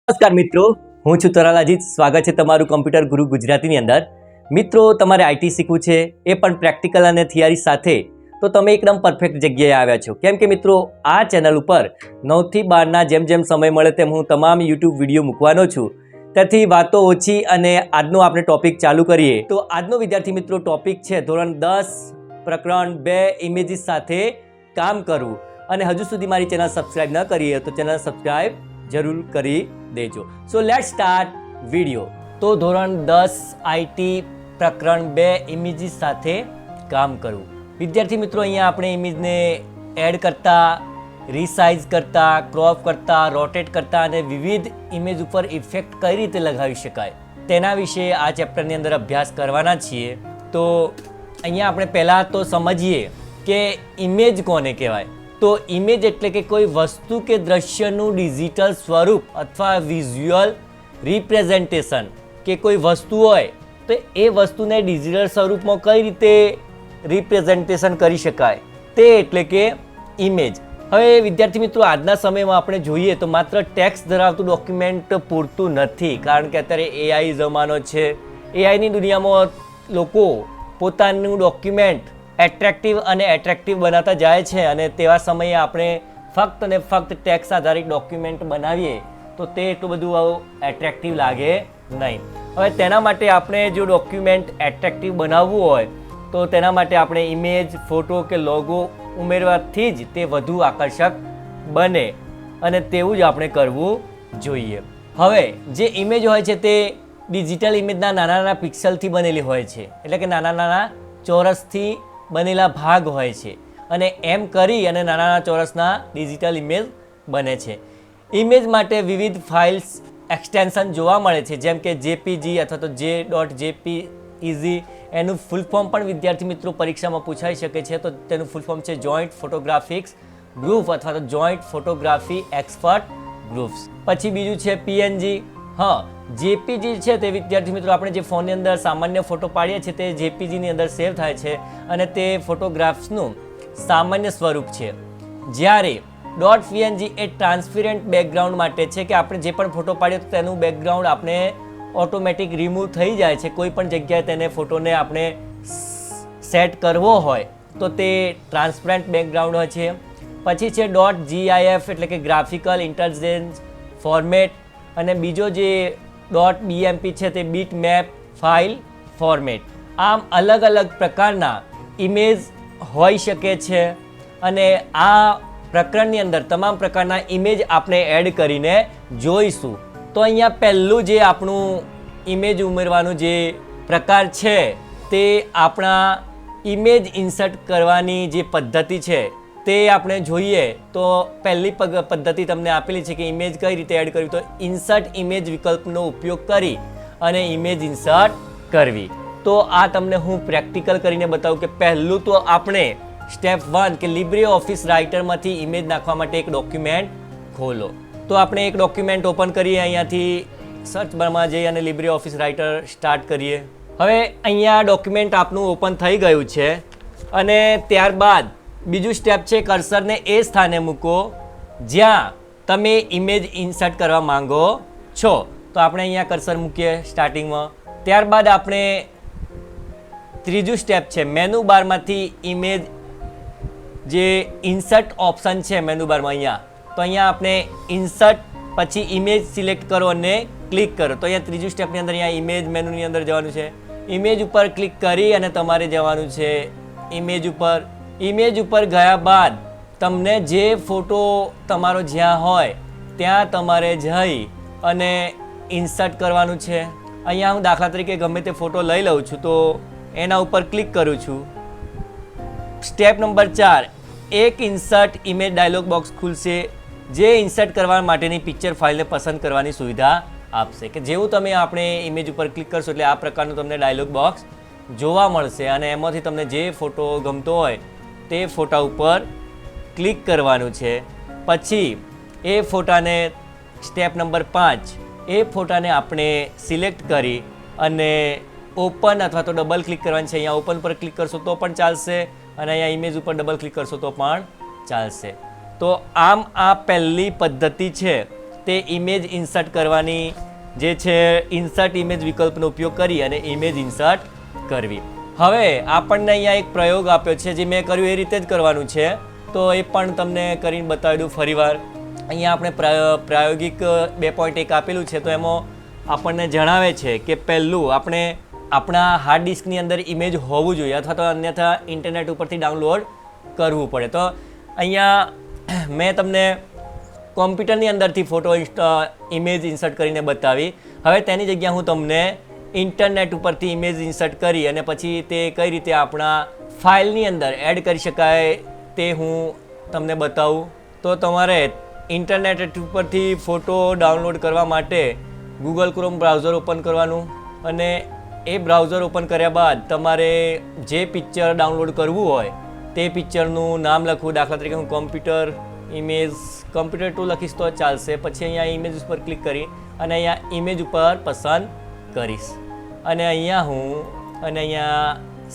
નમસ્કાર મિત્રો, હું છું તરાલ અજીત. સ્વાગત છે તમારું કમ્પ્યુટર ગુરુ ગુજરાતીની અંદર. મિત્રો, તમારે આઈટી શીખવું છે, એ પણ પ્રેક્ટિકલ અને થિયરી સાથે, તો તમે એકદમ પરફેક્ટ જગ્યાએ આવ્યા છો. કેમ કે મિત્રો, આ ચેનલ ઉપર 9 થી 12ના જેમ સમય મળે તેમ હું તમામ યુટ્યુબ વિડીયો મૂકવાનો છું. તેથી વાતો ઓછી અને આજનો આપણે ટોપિક ચાલુ કરીએ. તો આજનો વિદ્યાર્થી મિત્રો ટોપિક છે ધોરણ 10 પ્રકરણ 2 ઇમેજીસ સાથે કામ કરવું. અને હજુ સુધી મારી ચેનલ સબસ્ક્રાઇબ ન કરી હોય તો ચેનલ સબસ્ક્રાઇબ જરૂર કરી દેજો. So let's start video. તો ધોરણ 10 આઈટી પ્રકરણ 2 ઇમેજીસ સાથે કામ કરવું. વિદ્યાર્થી મિત્રો, અહીંયા આપણે ઇમેજને એડ કરતા, રીસાઇઝ કરતા, ક્રોપ કરતા, રોટેટ કરતા અને વિવિધ ઇમેજ ઉપર ઇફેક્ટ કઈ રીતે લગાવી શકાય તેના વિશે આ ચેપ્ટરની અંદર અભ્યાસ કરવાના છીએ. તો અહીંયા આપણે પહેલાં તો સમજીએ કે ઇમેજ કોને કહેવાય. તો ઇમેજ એટલે કે કોઈ વસ્તુ કે દ્રશ્યનું ડિજિટલ સ્વરૂપ અથવા વિઝ્યુઅલ રિપ્રેઝન્ટેશન. કે કોઈ વસ્તુ હોય તો એ વસ્તુને ડિજિટલ સ્વરૂપમાં કઈ રીતે રિપ્રેઝન્ટેશન કરી શકાય તે એટલે કે ઇમેજ. હવે વિદ્યાર્થી મિત્રો, આજના સમયમાં આપણે જોઈએ તો માત્ર ટેક્સ્ટ ધરાવતું ડોક્યુમેન્ટ પૂરતું નથી, કારણ કે અત્યારે એઆઈ જમાનો છે. એઆઈની દુનિયામાં લોકો પોતાનું ડોક્યુમેન્ટ એટ્રેક્ટિવ બનાવતા જાય છે અને તેવા સમયે આપણે ફક્ત ને ફક્ત ટેક્સ્ટ આધારિત ડોક્યુમેન્ટ બનાવીએ તો તે એટલું બધું એટ્રેક્ટિવ લાગે નહીં. હવે તેના માટે આપણે જો ડોક્યુમેન્ટ એટ્રેક્ટિવ બનાવવું હોય તો તેના માટે આપણે ઇમેજ, ફોટો કે લોગો ઉમેરવાથી જ તે વધુ આકર્ષક બને અને તેવું જ આપણે કરવું જોઈએ. હવે જે ઇમેજ હોય છે તે ડિજિટલ ઇમેજના નાના પિક્સલથી બનેલી હોય છે, એટલે કે નાના ચોરસથી બનેલા ભાગ હોય છે અને એમ કરી અને નાના ચોરસના ડિજિટલ ઇમેજ બને છે. ઇમેજ માટે વિવિધ ફાઇલ્સ એક્સટેન્શન જોવા મળે છે, જેમ કે જેપીજી અથવા તો JPEG. એનું ફૂલ ફોર્મ પણ વિદ્યાર્થી મિત્રો પરીક્ષામાં પૂછાઈ શકે છે. તો તેનું ફૂલ ફોર્મ છે જોઈન્ટ ફોટોગ્રાફિક્સ ગ્રુપ અથવા તો જોઈન્ટ ફોટોગ્રાફી એક્સપર્ટ ગ્રુપ્સ. પછી બીજું છે PNG. હા, જેપીજી છે તે વિદ્યાર્થી મિત્રો આપણે જે ફોનની અંદર સામાન્ય ફોટો પાડીએ છીએ તે જેપીજીની અંદર સેવ થાય છે અને તે ફોટોગ્રાફ્સનું સામાન્ય સ્વરૂપ છે. જ્યારે .png એ ટ્રાન્સપેરન્ટ બેકગ્રાઉન્ડ માટે છે કે આપણે જે પણ ફોટો પાડીએ તો તેનું બેકગ્રાઉન્ડ આપણે ઓટોમેટિક રિમૂવ થઈ જાય છે. કોઈ પણ જગ્યાએ તેને ફોટોને આપણે સેટ કરવો હોય તો તે ટ્રાન્સપેરન્ટ બેકગ્રાઉન્ડ હોય છે. પછી છે .gif એટલે કે ગ્રાફિકલ ઇન્ટેલિજન્સ ફોર્મેટ અને બીજો જે .bmp છે તે બીટ મેપ ફાઇલ ફોર્મેટ. આમ અલગ અલગ પ્રકારના ઇમેજ હોઈ શકે છે અને આ પ્રકરણની અંદર તમામ પ્રકારના ઇમેજ આપણે એડ કરીને જોઈશું. તો અહીંયા પહેલું જે આપણું ઇમેજ ઉમેરવાનું જે પ્રકાર છે તે આપણા ઇમેજ ઇન્સર્ટ કરવાની જે પદ્ધતિ છે તે આપણે જોઈએ. તો પહેલી પદ્ધતિ તમને આપેલી છે કે ઇમેજ કઈ રીતે એડ કરવી. તો ઇન્સર્ટ ઇમેજ વિકલ્પનો ઉપયોગ કરી અને ઇમેજ ઇન્સર્ટ કરવી. તો આ તમને હું પ્રેક્ટિકલ કરીને બતાવું કે પહેલું તો આપણે સ્ટેપ 1 કે LibreOffice રાઇટરમાંથી ઇમેજ નાખવા માટે એક ડોક્યુમેન્ટ ખોલો. તો આપણે એક ડોક્યુમેન્ટ ઓપન કરીએ, અહીંયાથી સર્ચ બારમાં જઈ અને LibreOffice રાઇટર સ્ટાર્ટ કરીએ. હવે અહીંયા ડોક્યુમેન્ટ આપનું ઓપન થઈ ગયું છે અને ત્યારબાદ બીજું સ્ટેપ છે કર્સરને એ સ્થાને મૂકો જ્યાં તમે ઇમેજ ઇન્સર્ટ કરવા માંગો છો. તો આપણે અહીંયા કર્સર મૂકીએ સ્ટાર્ટિંગમાં. ત્યારબાદ આપણે ત્રીજું સ્ટેપ છે મેનુ બારમાંથી ઇમેજ જે ઇન્સર્ટ ઓપ્શન છે મેનુ બારમાં અહીંયા, તો અહીંયા આપણે ઇન્સર્ટ પછી ઇમેજ સિલેક્ટ કરો અને ક્લિક કરો. તો અહીંયા ત્રીજું સ્ટેપની અંદર અહીંયા ઇમેજ મેનુની અંદર જવાનું છે. ઇમેજ ઉપર ક્લિક કરી અને તમારે જવાનું છે ઇમેજ ઉપર. ઇમેજ ઉપર ગયા બાદ તમને જે ફોટો તમારો જ્યાં હોય ત્યાં તમારે જઈ અને ઇન્સર્ટ કરવાનું છે. અહીંયા હું દાખલા તરીકે ગમે તે ફોટો લઈ લઉં છું તો એના ઉપર ક્લિક કરું છું. સ્ટેપ નંબર 4, એક ઇન્સર્ટ ઇમેજ ડાયલોગ બોક્સ ખુલશે જે ઇન્સર્ટ કરવા માટેની પિક્ચર ફાઇલને પસંદ કરવાની સુવિધા આપશે. કે જેવું તમે આપણે ઇમેજ ઉપર ક્લિક કરશો એટલે આ પ્રકારનું તમને ડાયલોગ બોક્સ જોવા મળશે અને એમાંથી તમને જે ફોટો ગમતો હોય તે ફોટા ઉપર ક્લિક કરવાનું છે. પછી એ ફોટાને સ્ટેપ નંબર 5, એ ફોટાને આપણે સિલેક્ટ કરી અને ઓપન અથવા તો ડબલ ક્લિક કરવાની છે. અહીંયા ઓપન પર ક્લિક કરશો તો પણ ચાલશે અને અહીંયા ઇમેજ ઉપર ડબલ ક્લિક કરશો તો પણ ચાલશે. તો આમ આ પહેલી પદ્ધતિ છે તે ઇમેજ ઇન્સર્ટ કરવાની જે છે ઇન્સર્ટ ઇમેજ વિકલ્પનો ઉપયોગ કરી અને ઇમેજ ઇન્સર્ટ કરવી. હવે આપણને અહીંયા એક પ્રયોગ આપ્યો છે, જે મેં કર્યું એ રીતે જ કરવાનું છે, તો એ પણ તમને કરીને બતાવી દઉં ફરીવાર. અહીંયા આપણે પ્રાયોગિક 2.1 આપેલું છે, તો એમાં આપણને જણાવે છે કે પહેલું આપણે આપણા હાર્ડ ડિસ્કની અંદર ઇમેજ હોવું જોઈએ અથવા તો અન્યથા ઇન્ટરનેટ ઉપરથી ડાઉનલોડ કરવું પડે. તો અહીંયા મેં તમને કોમ્પ્યુટરની અંદરથી ફોટો ઇમેજ ઇન્સર્ટ કરીને બતાવી. હવે તેની જગ્યાએ હું તમને ઇન્ટરનેટ ઉપરથી ઇમેજ ઇન્સર્ટ કરી અને પછી તે કઈ રીતે આપણા ફાઇલની અંદર એડ કરી શકાય તે હું તમને બતાવું. તો તમારે ઇન્ટરનેટ ઉપરથી ફોટો ડાઉનલોડ કરવા માટે ગૂગલ ક્રોમ બ્રાઉઝર ઓપન કરવાનું અને એ બ્રાઉઝર ઓપન કર્યા બાદ તમારે જે પિક્ચર ડાઉનલોડ કરવું હોય તે પિક્ચરનું નામ લખવું. દાખલા તરીકે હું કમ્પ્યુટર 2 લખીશ તો ચાલશે. પછી અહીંયા ઇમેજ ઉપર ક્લિક કરી અને અહીંયા ઇમેજ ઉપર પસંદ કરીશ અને અહીંયા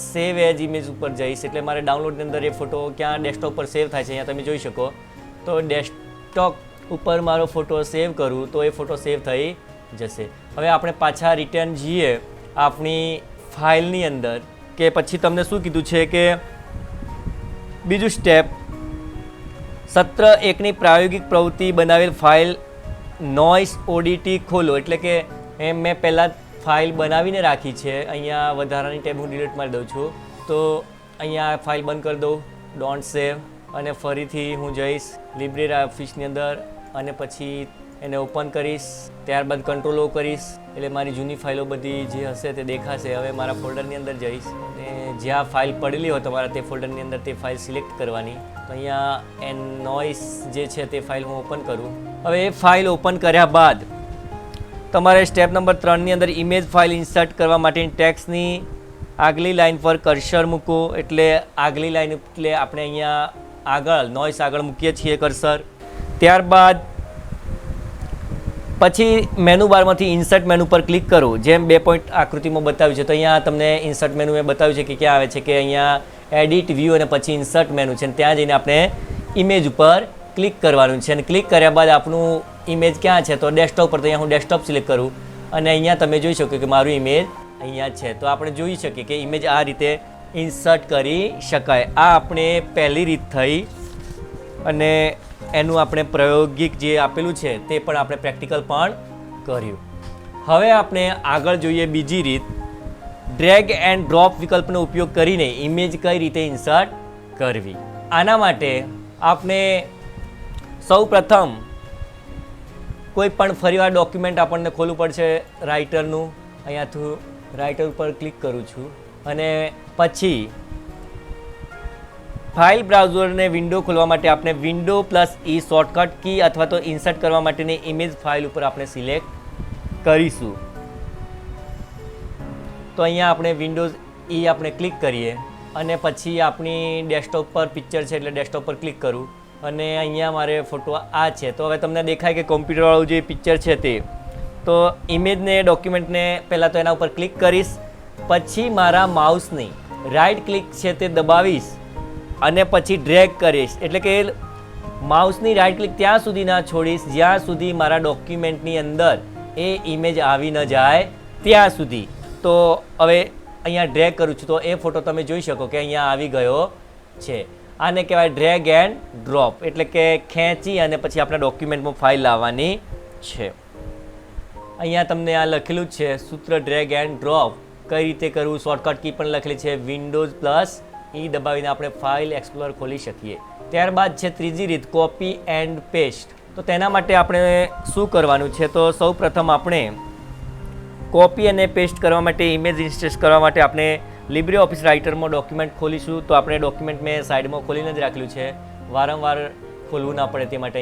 સેવ એઝ ઇમેજ ઉપર જઈશ. એટલે મારે ડાઉનલોડની અંદર એ ફોટો ક્યાં ડેસ્કટોપ પર સેવ થાય છે અહીંયા તમે જોઈ શકો. તો ડેસ્કટોપ ઉપર મારો ફોટો સેવ કરું તો એ ફોટો સેવ થઈ જશે. હવે આપણે પાછા રિટર્ન જઈએ આપણી ફાઇલની અંદર, કે પછી તમને શું કીધું છે કે બીજું સ્ટેપ, સત્ર 1ની પ્રાયોગિક પ્રવૃત્તિ બનાવેલ ફાઇલ નોઇસ ઓડીટી ખોલો. એટલે કે મેં પહેલાં ફાઇલ બનાવીને રાખી છે. અહીંયા વધારાની ટેબ હું ડિલીટ મારી દઉં છું. તો અહીંયા ફાઇલ બંધ કરી દઉં, ડોન્ટ સેવ, અને ફરીથી હું જઈશ લિબ્રે ઓફિસની અંદર અને પછી એને ઓપન કરીશ. ત્યારબાદ કંટ્રોલ ઓ કરીશ એટલે મારી જૂની ફાઇલો બધી જે હશે તે દેખાશે. હવે મારા ફોલ્ડરની અંદર જઈશ અને જ્યાં ફાઇલ પડેલી હોય તમારા તે ફોલ્ડરની અંદર તે ફાઇલ સિલેક્ટ કરવાની. તો અહીંયા નોઇસ જે છે તે ફાઇલ હું ઓપન કરું. હવે એ ફાઇલ ઓપન કર્યા બાદ તમારે સ્ટેપ નંબર 3ની અંદર ઇમેજ ફાઇલ ઇન્સર્ટ કરવા માટેની ટેક્સ્ટની આગલી લાઇન પર કર્સર મૂકો. એટલે આગલી લાઇન એટલે આપણે અહીંયા આગળ નોઇસ આગળ મૂકીએ છીએ કર્સર. ત્યારબાદ પછી મેનુ બારમાંથી ઇન્સર્ટ મેનુ પર ક્લિક કરો, જેમ 2 પોઈન્ટ આકૃતિમાં બતાવ્યું છે. તો અહીંયા તમને ઇન્સર્ટ મેનુ મેં બતાવ્યું છે કે ક્યાં આવે છે, કે અહીંયા એડિટ વ્યૂ અને પછી ઇન્સર્ટ મેનુ છે. ત્યાં જઈને આપણે ઇમેજ ઉપર ક્લિક કરવાનું છે અને ક્લિક કર્યા બાદ આપણું ઇમેજ ક્યાં છે તો ડેસ્કટોપ પર. તો અહીંયા હું ડેસ્કટોપ સિલેક્ટ કરું અને અહીંયા તમે જોઈ શકો કે મારું ઇમેજ અહીંયા છે. તો આપણે જોઈ શકીએ કે ઇમેજ આ રીતે ઇન્સર્ટ કરી શકાય. આ આપણે પહેલી રીત થઈ અને એનું આપણે પ્રાયોગિક જે આપેલું છે તે પણ આપણે પ્રેક્ટિકલ પણ કર્યું. હવે આપણે આગળ જોઈએ બીજી રીત, ડ્રેગ એન્ડ ડ્રોપ વિકલ્પનો ઉપયોગ કરીને ઇમેજ કઈ રીતે ઇન્સર્ટ કરવી. આના માટે આપણે સૌ પ્રથમ કોઈ પણ ફરીવાર ડોક્યુમેન્ટ આપણને ખોલવું પડશે રાઇટરનું. અહીંયાથી રાઇટર ઉપર ક્લિક કરું છું અને પછી ફાઇલ બ્રાઉઝરને વિન્ડો ખોલવા માટે આપણે વિન્ડો +E શોર્ટકટ કી અથવા તો ઇન્સર્ટ કરવા માટેની ઇમેજ ફાઇલ ઉપર આપણે સિલેક્ટ કરીશું. તો અહીંયા આપણે વિન્ડોઝ E આપણે ક્લિક કરીએ અને પછી આપણી ડેસ્કટોપ પર પિક્ચર છે એટલે ડેસ્કટોપ પર ક્લિક કરું અને અહીંયા મારે ફોટો આ છે. તો હવે તમને દેખાય કે કોમ્પ્યુટરવાળું જે પિક્ચર છે તે. તો ઇમેજને ડોક્યુમેન્ટને પહેલાં તો એના ઉપર ક્લિક કરીશ, પછી મારા માઉસની રાઇટ ક્લિક છે તે દબાવીશ અને પછી ડ્રેગ કરીશ. એટલે કે માઉસની રાઇટ ક્લિક ત્યાં સુધી ના છોડીશ જ્યાં સુધી મારા ડોક્યુમેન્ટની અંદર એ ઇમેજ આવી ન જાય ત્યાં સુધી. તો હવે અહીંયા ડ્રેગ કરું છું તો એ ફોટો તમે જોઈ શકો કે અહીંયા આવી ગયો છે. આને કહેવાય ડ્રેગ એન્ડ ડ્રોપ. એટલે કે ખેંચી અને પછી આપણા ડોક્યુમેન્ટમાં ફાઇલ લાવવાની છે. અહીંયા તમને આ લખેલું જ છે સૂત્ર ડ્રેગ એન્ડ ડ્રોપ કઈ રીતે કરવું. શોર્ટકટ કી પણ લખેલી છે, વિન્ડોઝ +E દબાવીને આપણે ફાઇલ એક્સપ્લોર ખોલી શકીએ. ત્યારબાદ છે ત્રીજી રીત, કોપી એન્ડ પેસ્ટ. તો તેના માટે આપણે શું કરવાનું છે, તો સૌ પ્રથમ આપણે કોપી અને પેસ્ટ કરવા માટે, ઇમેજ ઇન્સર્ટ કરવા માટે આપણે લિબ્રે ઓફિસ રાઇટરમાં ડોક્યુમેન્ટ ખોલીશું. તો આપણે ડોક્યુમેન્ટ મેં સાઈડમાં ખોલીને જ રાખેલું છે, વારંવાર ખોલવું ના પડે તે માટે.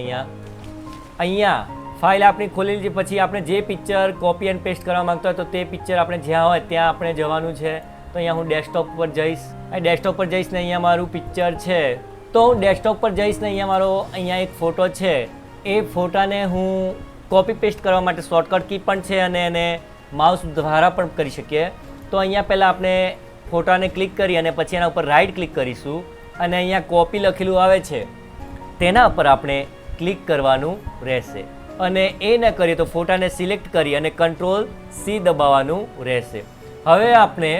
અહીંયા ફાઇલ આપણી ખોલેલી છે, પછી આપણે જે પિક્ચર કોપી એન્ડ પેસ્ટ કરવા માંગતા હોય તો તે પિક્ચર આપણે જ્યાં હોય ત્યાં આપણે જવાનું છે. તો અહીંયા હું ડેસ્કટોપ પર જઈશ, ડેસ્કટોપ પર જઈશ ને અહીંયા મારું પિક્ચર છે. તો હું ડેસ્કટોપ પર જઈશ ને અહીંયા એક ફોટો છે, એ ફોટાને હું કોપી પેસ્ટ કરવા માટે શોર્ટકટ કી પણ છે અને એને માઉસ દ્વારા પણ કરી શકીએ. તો અહીંયા પહેલાં આપણે ફોટાને ક્લિક કરી અને પછી એના ઉપર રાઇટ ક્લિક કરીશું અને અહીંયા કોપી લખેલું આવે છે તેના પર આપણે ક્લિક કરવાનું રહેશે. અને એ ન કરીએ તો ફોટાને સિલેક્ટ કરી અને Ctrl+C દબાવવાનું રહેશે. હવે આપણે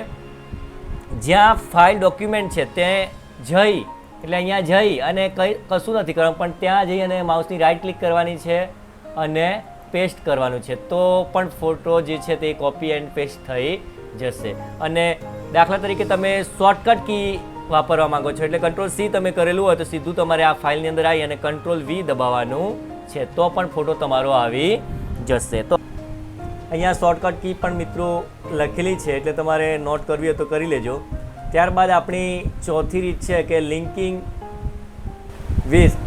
જ્યાં ફાઇલ ડોક્યુમેન્ટ છે ત્યાં જઈ એટલે અહીંયા જઈ અને કશું નથી કરવાનું, પણ ત્યાં જઈ અને માઉસની રાઈટ ક્લિક કરવાની છે અને પેસ્ટ કરવાનું છે, તો પણ ફોટો જે છે તે કોપી એન્ડ પેસ્ટ થઈ જશે. અને દાખલા તરીકે તમે શોર્ટકટ કી વાપરવા માંગો છો એટલે Ctrl+C તમે કરેલું હોય તો સીધું તમારે આ ફાઇલની અંદર આવી અને Ctrl+V દબાવવાનું છે, તો પણ ફોટો તમારો આવી જશે. તો અહીંયા શોર્ટકટ કી પણ મિત્રો લખેલી છે એટલે તમારે નોટ કરવી હોય તો કરી લેજો. ત્યારબાદ આપણી ચોથી રીત છે કે લિંકિંગ વિથ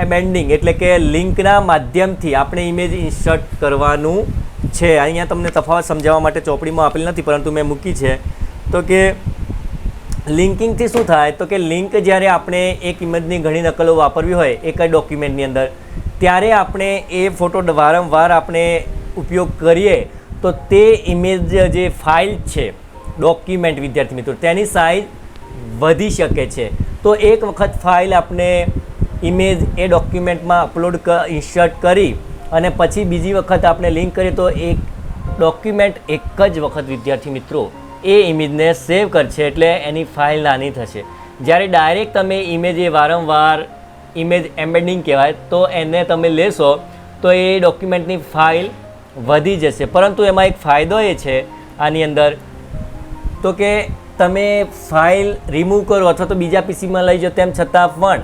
એબેન્ડિંગ, એટલે કે લિંકના માધ્યમથી આપણે ઇમેજ ઇન્સર્ટ કરવાનું છે. અહીંયા તમને તફાવત સમજાવવા માટે ચોપડીમાં આપેલી નથી પરંતુ મેં મૂકી છે. તો કે લિંકિંગથી શું થાય તો કે લિંક જ્યારે આપણે એક ઇમેજની ઘણી નકલો વાપરવી હોય એક જ ડોક્યુમેન્ટની અંદર, ત્યારે આપણે એ ફોટો વારંવાર આપણે ઉપયોગ કરીએ તો તે ઇમેજ જે ફાઇલ છે ડોક્યુમેન્ટ વિદ્યાર્થી મિત્રો તેની સાઇઝ વધી શકે છે. તો એક વખત ફાઇલ આપણે ઇમેજ એ ડોક્યુમેન્ટમાં અપલોડ ઇન્સર્ટ કરી અને પછી બીજી વખત આપણે લિંક કરીએ તો એક ડોક્યુમેન્ટ એક જ વખત વિદ્યાર્થી મિત્રો એ ઇમેજને સેવ કરશે એટલે એની ફાઇલ નાની થશે. જ્યારે ડાયરેક્ટ તમે ઇમેજ એ વારંવાર ઇમેજ એમ્બેડિંગ કહેવાય તો એને તમે લેશો તો એ ડોક્યુમેન્ટની ફાઇલ વધી જશે. પરંતુ એમાં એક ફાયદો એ છે આની અંદર તો કે તમે ફાઇલ રિમૂવ કરો અથવા તો બીજા પીસીમાં લઈ જાઓ તેમ છતાં પણ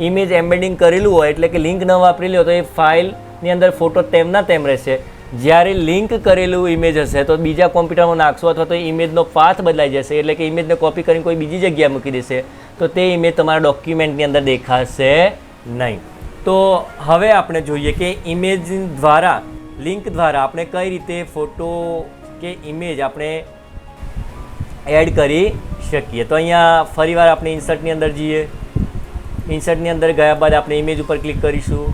ઇમેજ એમ્બેડિંગ કરેલું હોય એટલે કે લિંક ન વાપરેલી હોય તો એ ફાઇલની અંદર ફોટો તેમના તેમ રહેશે. જ્યારે લિંક કરેલું ઇમેજ હશે તો બીજા કોમ્પ્યુટરમાં નાખશો અથવા તો ઇમેજનો પાથ બદલાઈ જશે એટલે કે ઇમેજને કોપી કરીને કોઈ બીજી જગ્યાએ મૂકી દેશે તો તે ઇમેજ તમારા ડોક્યુમેન્ટની અંદર દેખાશે નહીં. તો હવે આપણે જોઈએ કે ઇમેજ દ્વારા લિંક દ્વારા આપણે કઈ રીતે ફોટો કે ઇમેજ આપણે એડ કરી શકીએ. તો અહીંયા ફરીવાર આપણે ઇન્સર્ટની અંદર જઈએ. ઇન્સર્ટની અંદર ગયા બાદ આપણે ઇમેજ ઉપર ક્લિક કરીશું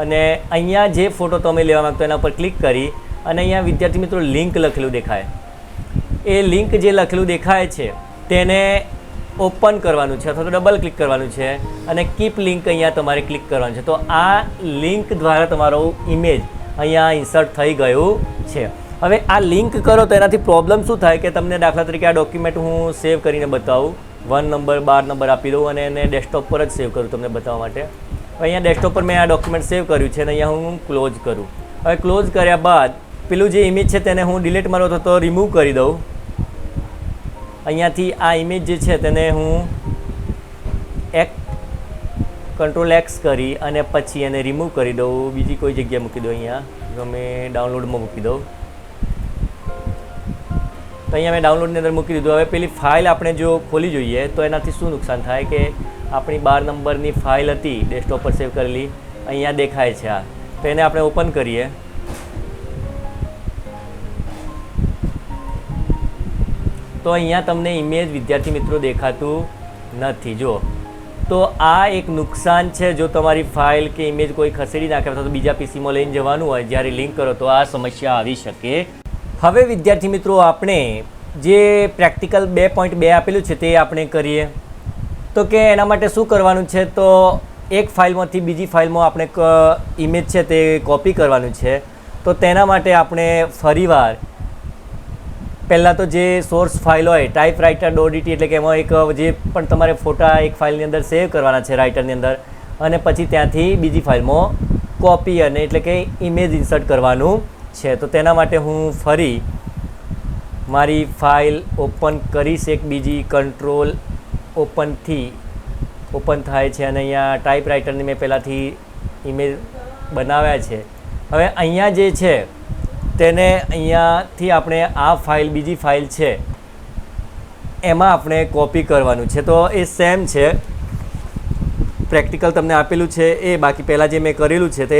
અને અહીંયા જે ફોટો તમે લેવા માગતો એના પર ક્લિક કરી અને અહીંયા વિદ્યાર્થી મિત્રો લિંક લખેલું દેખાય, એ લિંક જે લખેલું દેખાય છે તેને ઓપન કરવાનું છે અથવા તો ડબલ ક્લિક કરવાનું છે અને કીપ લિંક અહીંયા તમારે ક્લિક કરવાનું છે. તો આ લિંક દ્વારા તમારો ઇમેજ અહીંયા ઇન્સર્ટ થઈ ગયું છે. હવે આ લિંક કરો તો એનાથી પ્રોબ્લેમ શું થાય કે તમને દાખલા તરીકે આ ડોક્યુમેન્ટ હું સેવ કરીને બતાવું, 1 નંબર 12 નંબર આપી દઉં અને એને ડેસ્કટોપ પર જ સેવ કરું તમને બતાવવા માટે. અહીંયા ડેસ્કટોપ પર મેં આ ડોક્યુમેન્ટ સેવ કર્યું છે અને અહીંયા હું ક્લોઝ કરું. હવે ક્લોઝ કર્યા બાદ પેલું જે ઇમેજ છે તેને હું ડિલીટ મારો હતો તો રિમૂવ કરી દઉં. અહીંયાથી આ ઇમેજ જે છે તેને હું Ctrl+X કરી અને પછી એને રિમૂવ કરી દઉં, બીજી કોઈ જગ્યાએ મૂકી દઉં. અહીંયા ગમે ડાઉનલોડમાં મૂકી દઉં. તો અહીંયા મેં ડાઉનલોડની અંદર મૂકી દીધું. હવે પેલી ફાઇલ આપણે જો ખોલી જોઈએ તો એનાથી શું નુકસાન થાય કે આપણી 12 નંબરની ફાઇલ હતી ડેસ્કટોપ પર સેવ કરેલી અહીંયા દેખાય છે. આ તો એને આપણે ઓપન કરીએ. તો અહીંયા તમને ઇમેજ વિદ્યાર્થી મિત્રો દેખાતું નથી. જો તો આ એક નુકસાન છે. જો તમારી ફાઇલ કે ઇમેજ કોઈ ખસેડી નાખે અથવા તો બીજા પીસીમાં લઈને જવાનું હોય જ્યારે લિંક કરો તો આ સમસ્યા આવી શકે. હવે વિદ્યાર્થી મિત્રો આપણે જે પ્રેક્ટિકલ 2.2 આપેલું છે તે આપણે કરીએ. તો કે એના માટે શું કરવાનું છે તો એક ફાઇલમાંથી બીજી ફાઇલમાં આપણે ઇમેજ છે તે કોપી કરવાનું છે. તો તેના માટે આપણે ફરીવાર પહેલાં તો જે સોર્સ ફાઇલ હોય typewriter.det એટલે કે એમાં એક જે પણ તમારે ફોટા એક ફાઇલની અંદર સેવ કરવાના છે રાઇટરની અંદર અને પછી ત્યાંથી બીજી ફાઇલમાં કોપી અને એટલે કે ઇમેજ ઇન્સર્ટ કરવાનું છે. તો તેના માટે હું ફરી મારી ફાઇલ ઓપન કરીશ. એક બીજી કંટ્રોલ ઓપનથી ઓપન થાય છે અને અહીંયા ટાઈપરાઇટરની મેં પહેલાંથી ઇમેજ બનાવ્યા છે. હવે અહીંયા જે છે તેને અહીંયાથી આપણે આ ફાઇલ બીજી ફાઇલ છે એમાં આપણે કોપી કરવાનું છે. તો એ સેમ છે, પ્રેક્ટિકલ તમને આપેલું છે એ, બાકી પહેલાં જે મેં કરેલું છે તે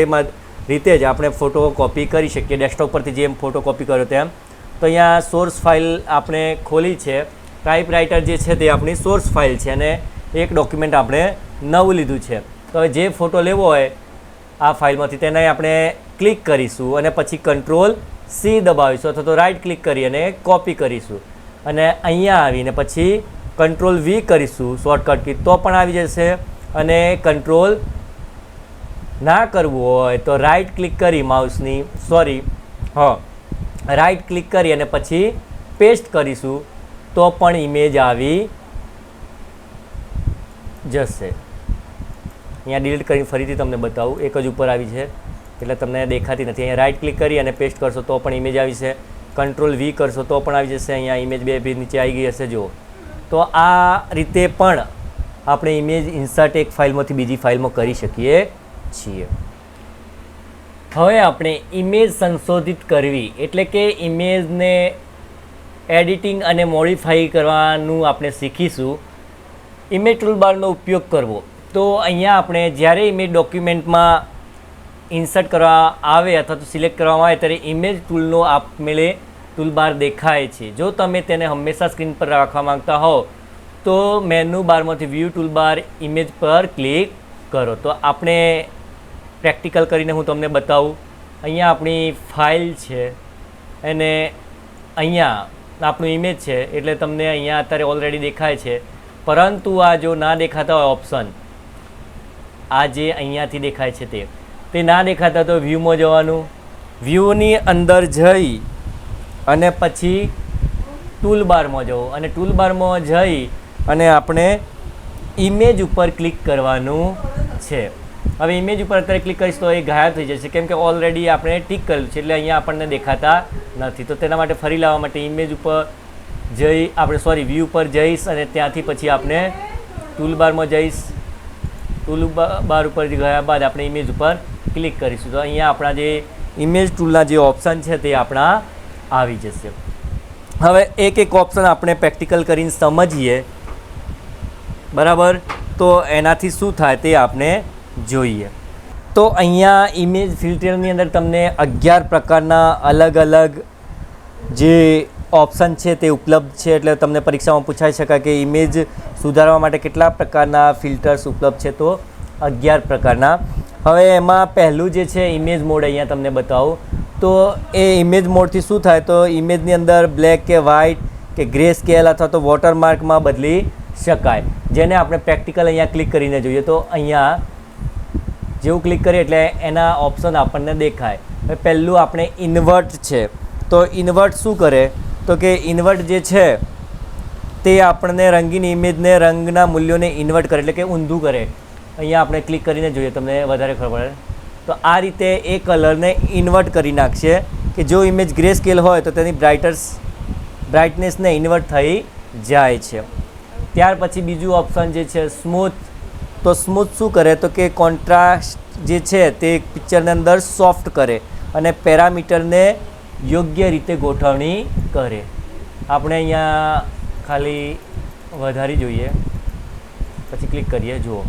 રીતે જ આપણે ફોટો કોપી કરી શકીએ ડેસ્કટોપ પરથી જેમ ફોટો કોપી કર્યો તેમ. તો અહીંયા સોર્સ ફાઇલ આપણે ખોલી છે. ટાઈપરાઇટર જે છે તે આપણી સોર્સ ફાઇલ છે અને એક ડોક્યુમેન્ટ આપણે નવું લીધું છે. તો હવે જે ફોટો લેવો હોય આ ફાઇલમાંથી તેને આપણે ક્લિક કરીશું અને પછી Ctrl+C દબાવીશું અથવા તો રાઇટ ક્લિક કરી અને કોપી કરીશું અને અહીંયા આવીને પછી Ctrl+V કરીશું શોર્ટકટ કી તો પણ આવી જશે અને Ctrl+ ના કરવું હોય તો રાઈટ ક્લિક કરી માઉસની રાઈટ ક્લિક કરી અને પછી પેસ્ટ કરીશું તો પણ ઇમેજ આવી જશે. અહીંયા ડિલીટ કરીને ફરીથી તમને બતાવું, એક જ ઉપર આવી છે એટલે તમને દેખાતી નથી. અહીંયા રાઈટ ક્લિક કરી અને પેસ્ટ કરશો તો પણ ઇમેજ આવી છે. કંટ્રોલ V કરશો તો પણ આવી જશે. અહીંયા ઇમેજ 2 નીચે આવી ગઈ હશે જુઓ. તો આ રીતે પણ આપણે ઇમેજ ઇન્સર્ટ એક ફાઇલમાંથી બીજી ફાઇલમાં કરી શકીએ છીએ. હવે આપણે ઇમેજ સંશોધિત કરવી એટલે કે ઇમેજને એડિટિંગ અને મોડિફાઈ કરવાનું આપણે શીખીશું. ઇમેજ ટૂલબારનો ઉપયોગ કરવો. તો અહીંયા આપણે જ્યારે ઇમેજ ડોક્યુમેન્ટમાં ઇન્સર્ટ કરવા આવે અથવા તો સિલેક્ટ કરવામાં આવે ત્યારે ઇમેજ ટૂલનો આપમેળે ટૂલબાર દેખાય છે. જો તમે તેને હંમેશા સ્ક્રીન પર રાખવા માંગતા હો તો મેનુ બારમાંથી વ્યૂ ટૂલબાર ઇમેજ પર ક્લિક કરો. તો આપણે પ્રેક્ટિકલ કરીને હું તમને બતાવું. અહીંયા આપણી ફાઇલ છે અને અહીંયા આપણું ઇમેજ છે એટલે તમને અહીંયા અત્યારે ઓલરેડી દેખાય છે. પરંતુ આ જો ના દેખાતા હોય ઓપ્શન, આ જે અહીંયાથી દેખાય છે તે ના દેખાતા તો વ્યૂમાં જવાનું. વ્યૂની અંદર જઈ અને પછી ટૂલબારમાં જવું અને ટૂલબારમાં જઈ અને આપણે ઇમેજ ઉપર ક્લિક કરવાનું છે. હવે ઇમેજ ઉપર અત્યારે ક્લિક કરીશ તો એ ગાયબ થઈ જશે કેમ કે ઓલરેડી આપણે ટિક કરેલું છે એટલે અહીંયા આપણને દેખાતા નથી. તો તેના માટે ફરી લાવવા માટે ઇમેજ ઉપર જઈ વ્યૂ ઉપર જઈશ અને ત્યાંથી પછી આપણે ટૂલબારમાં જઈશ. ટૂલબાર ઉપર ગયા બાદ આપણે ઇમેજ ઉપર ક્લિક કરીશું તો અહીંયા આપણા જે ઇમેજ ટૂલના જે ઓપ્શન છે તે આપણા આવી જશે. હવે એક એક ઓપ્શન આપણે પ્રેક્ટિકલ કરીને સમજીએ બરાબર. તો એનાથી શું થાય તે આપણે જોઈએ. તો અહીંયા ઇમેજ ફિલ્ટરની અંદર તમને 11 પ્રકારના અલગ અલગ જે ઓપ્શન છે તે ઉપલબ્ધ છે. એટલે તમને પરીક્ષામાં પૂછાઈ શકાય કે ઇમેજ સુધારવા માટે કેટલા પ્રકારના ફિલ્ટર્સ ઉપલબ્ધ છે, તો 11 પ્રકારના. હવે એમાં પહેલું જે છે ઇમેજ મોડ, અહીંયા તમને બતાવું. તો એ ઇમેજ મોડથી શું થાય તો ઇમેજની અંદર બ્લેક કે વ્હાઇટ કે ગ્રે સ્કેલ અથવા તો વોટરમાર્કમાં બદલી શકાય, જેને આપણે પ્રેક્ટિકલ અહીંયા ક્લિક કરીને જોઈએ. તો અહીંયા જેવું ક્લિક કરીએ એટલે એના ઓપ્શન આપણને દેખાય. હવે પહેલું આપણે ઇન્વર્ટ છે. તો ઇન્વર્ટ શું કરે તો કે ઇન્વર્ટ જે છે તે આપણને રંગીન ઇમેજને રંગના મૂલ્યોને ઇન્વર્ટ કરે એટલે કે ઊંધું કરે. અહીંયા આપણે ક્લિક કરીને જોઈએ તમને વધારે ખબર પડે. તો આ રીતે એ કલરને ઇન્વર્ટ કરી નાખશે કે જો ઇમેજ ગ્રે સ્કેલ હોય તો તેની બ્રાઇટનેસને ઇન્વર્ટ થઈ જાય છે. ત્યાર પછી બીજું ઓપ્શન જે છે સ્મૂથ. તો સ્મૂથ શું કરે તો કે કોન્ટ્રાસ્ટ જે છે તે પિક્ચરની અંદર સોફ્ટ કરે અને પેરામીટરને યોગ્ય રીતે ગોઠવણી કરે. આપણે અહીંયા ખાલી વધારી જોઈએ પછી ક્લિક કરીએ જુઓ.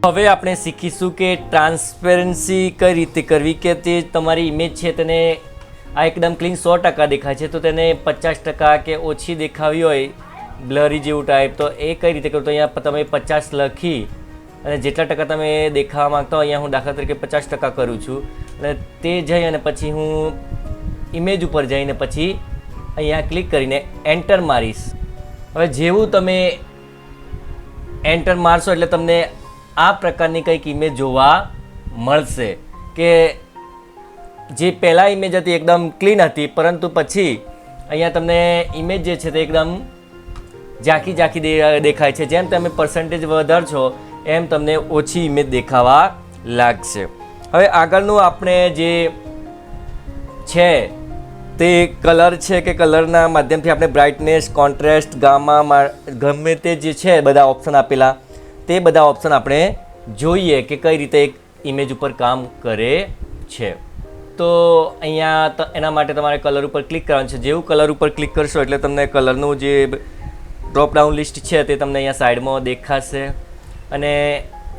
હવે આપણે શીખીશું કે ટ્રાન્સપેરન્સી કઈ રીતે કરવી, કે તે તમારી ઇમેજ છે તેને આ એકદમ ક્લીન 100% દેખાય છે તો તેને 50% કે ઓછી દેખાવી હોય બ્લરી જેવું ટાઈપ, તો એ કઈ રીતે કરવું? તો અહીંયા તમે 50 લખી અને જેટલા ટકા તમે દેખાવા માંગતા હો, અહીંયા હું દાખલા તરીકે 50% કરું છું અને તે જઈ અને પછી હું ઇમેજ ઉપર જઈને પછી અહીંયા ક્લિક કરીને એન્ટર મારીશ. હવે જેવું તમે એન્ટર મારશો એટલે તમને આ પ્રકારની કંઈક ઇમેજ જોવા મળશે કે જે પહેલાં ઇમેજ હતી એકદમ ક્લીન હતી, પરંતુ પછી અહીંયા તમને ઇમેજ જે છે તે એકદમ ઝાંખી દેખાય છે. જેમ તમે પર્સન્ટેજ વધારશો એમ તમને ઓછી ઇમેજ દેખાવા લાગશે. હવે આગળનું આપણે જે છે તે કલર છે કે કલરના માધ્યમથી આપણે બ્રાઇટનેસ, કોન્ટ્રાસ્ટ, ગામા, ગમે તે જે છે બધા ઓપ્શન આપેલા તે બધા ઓપ્શન આપણે જોઈએ કે કઈ રીતે એક ઇમેજ ઉપર કામ કરે છે. તો અહીંયા એના માટે તમારે કલર ઉપર ક્લિક કરવાનું છે. જેવું કલર ઉપર ક્લિક કરશો એટલે તમને કલરનું જે ડ્રોપ ડાઉન લિસ્ટ છે તે તમને અહીંયા સાઈડમાં દેખાશે અને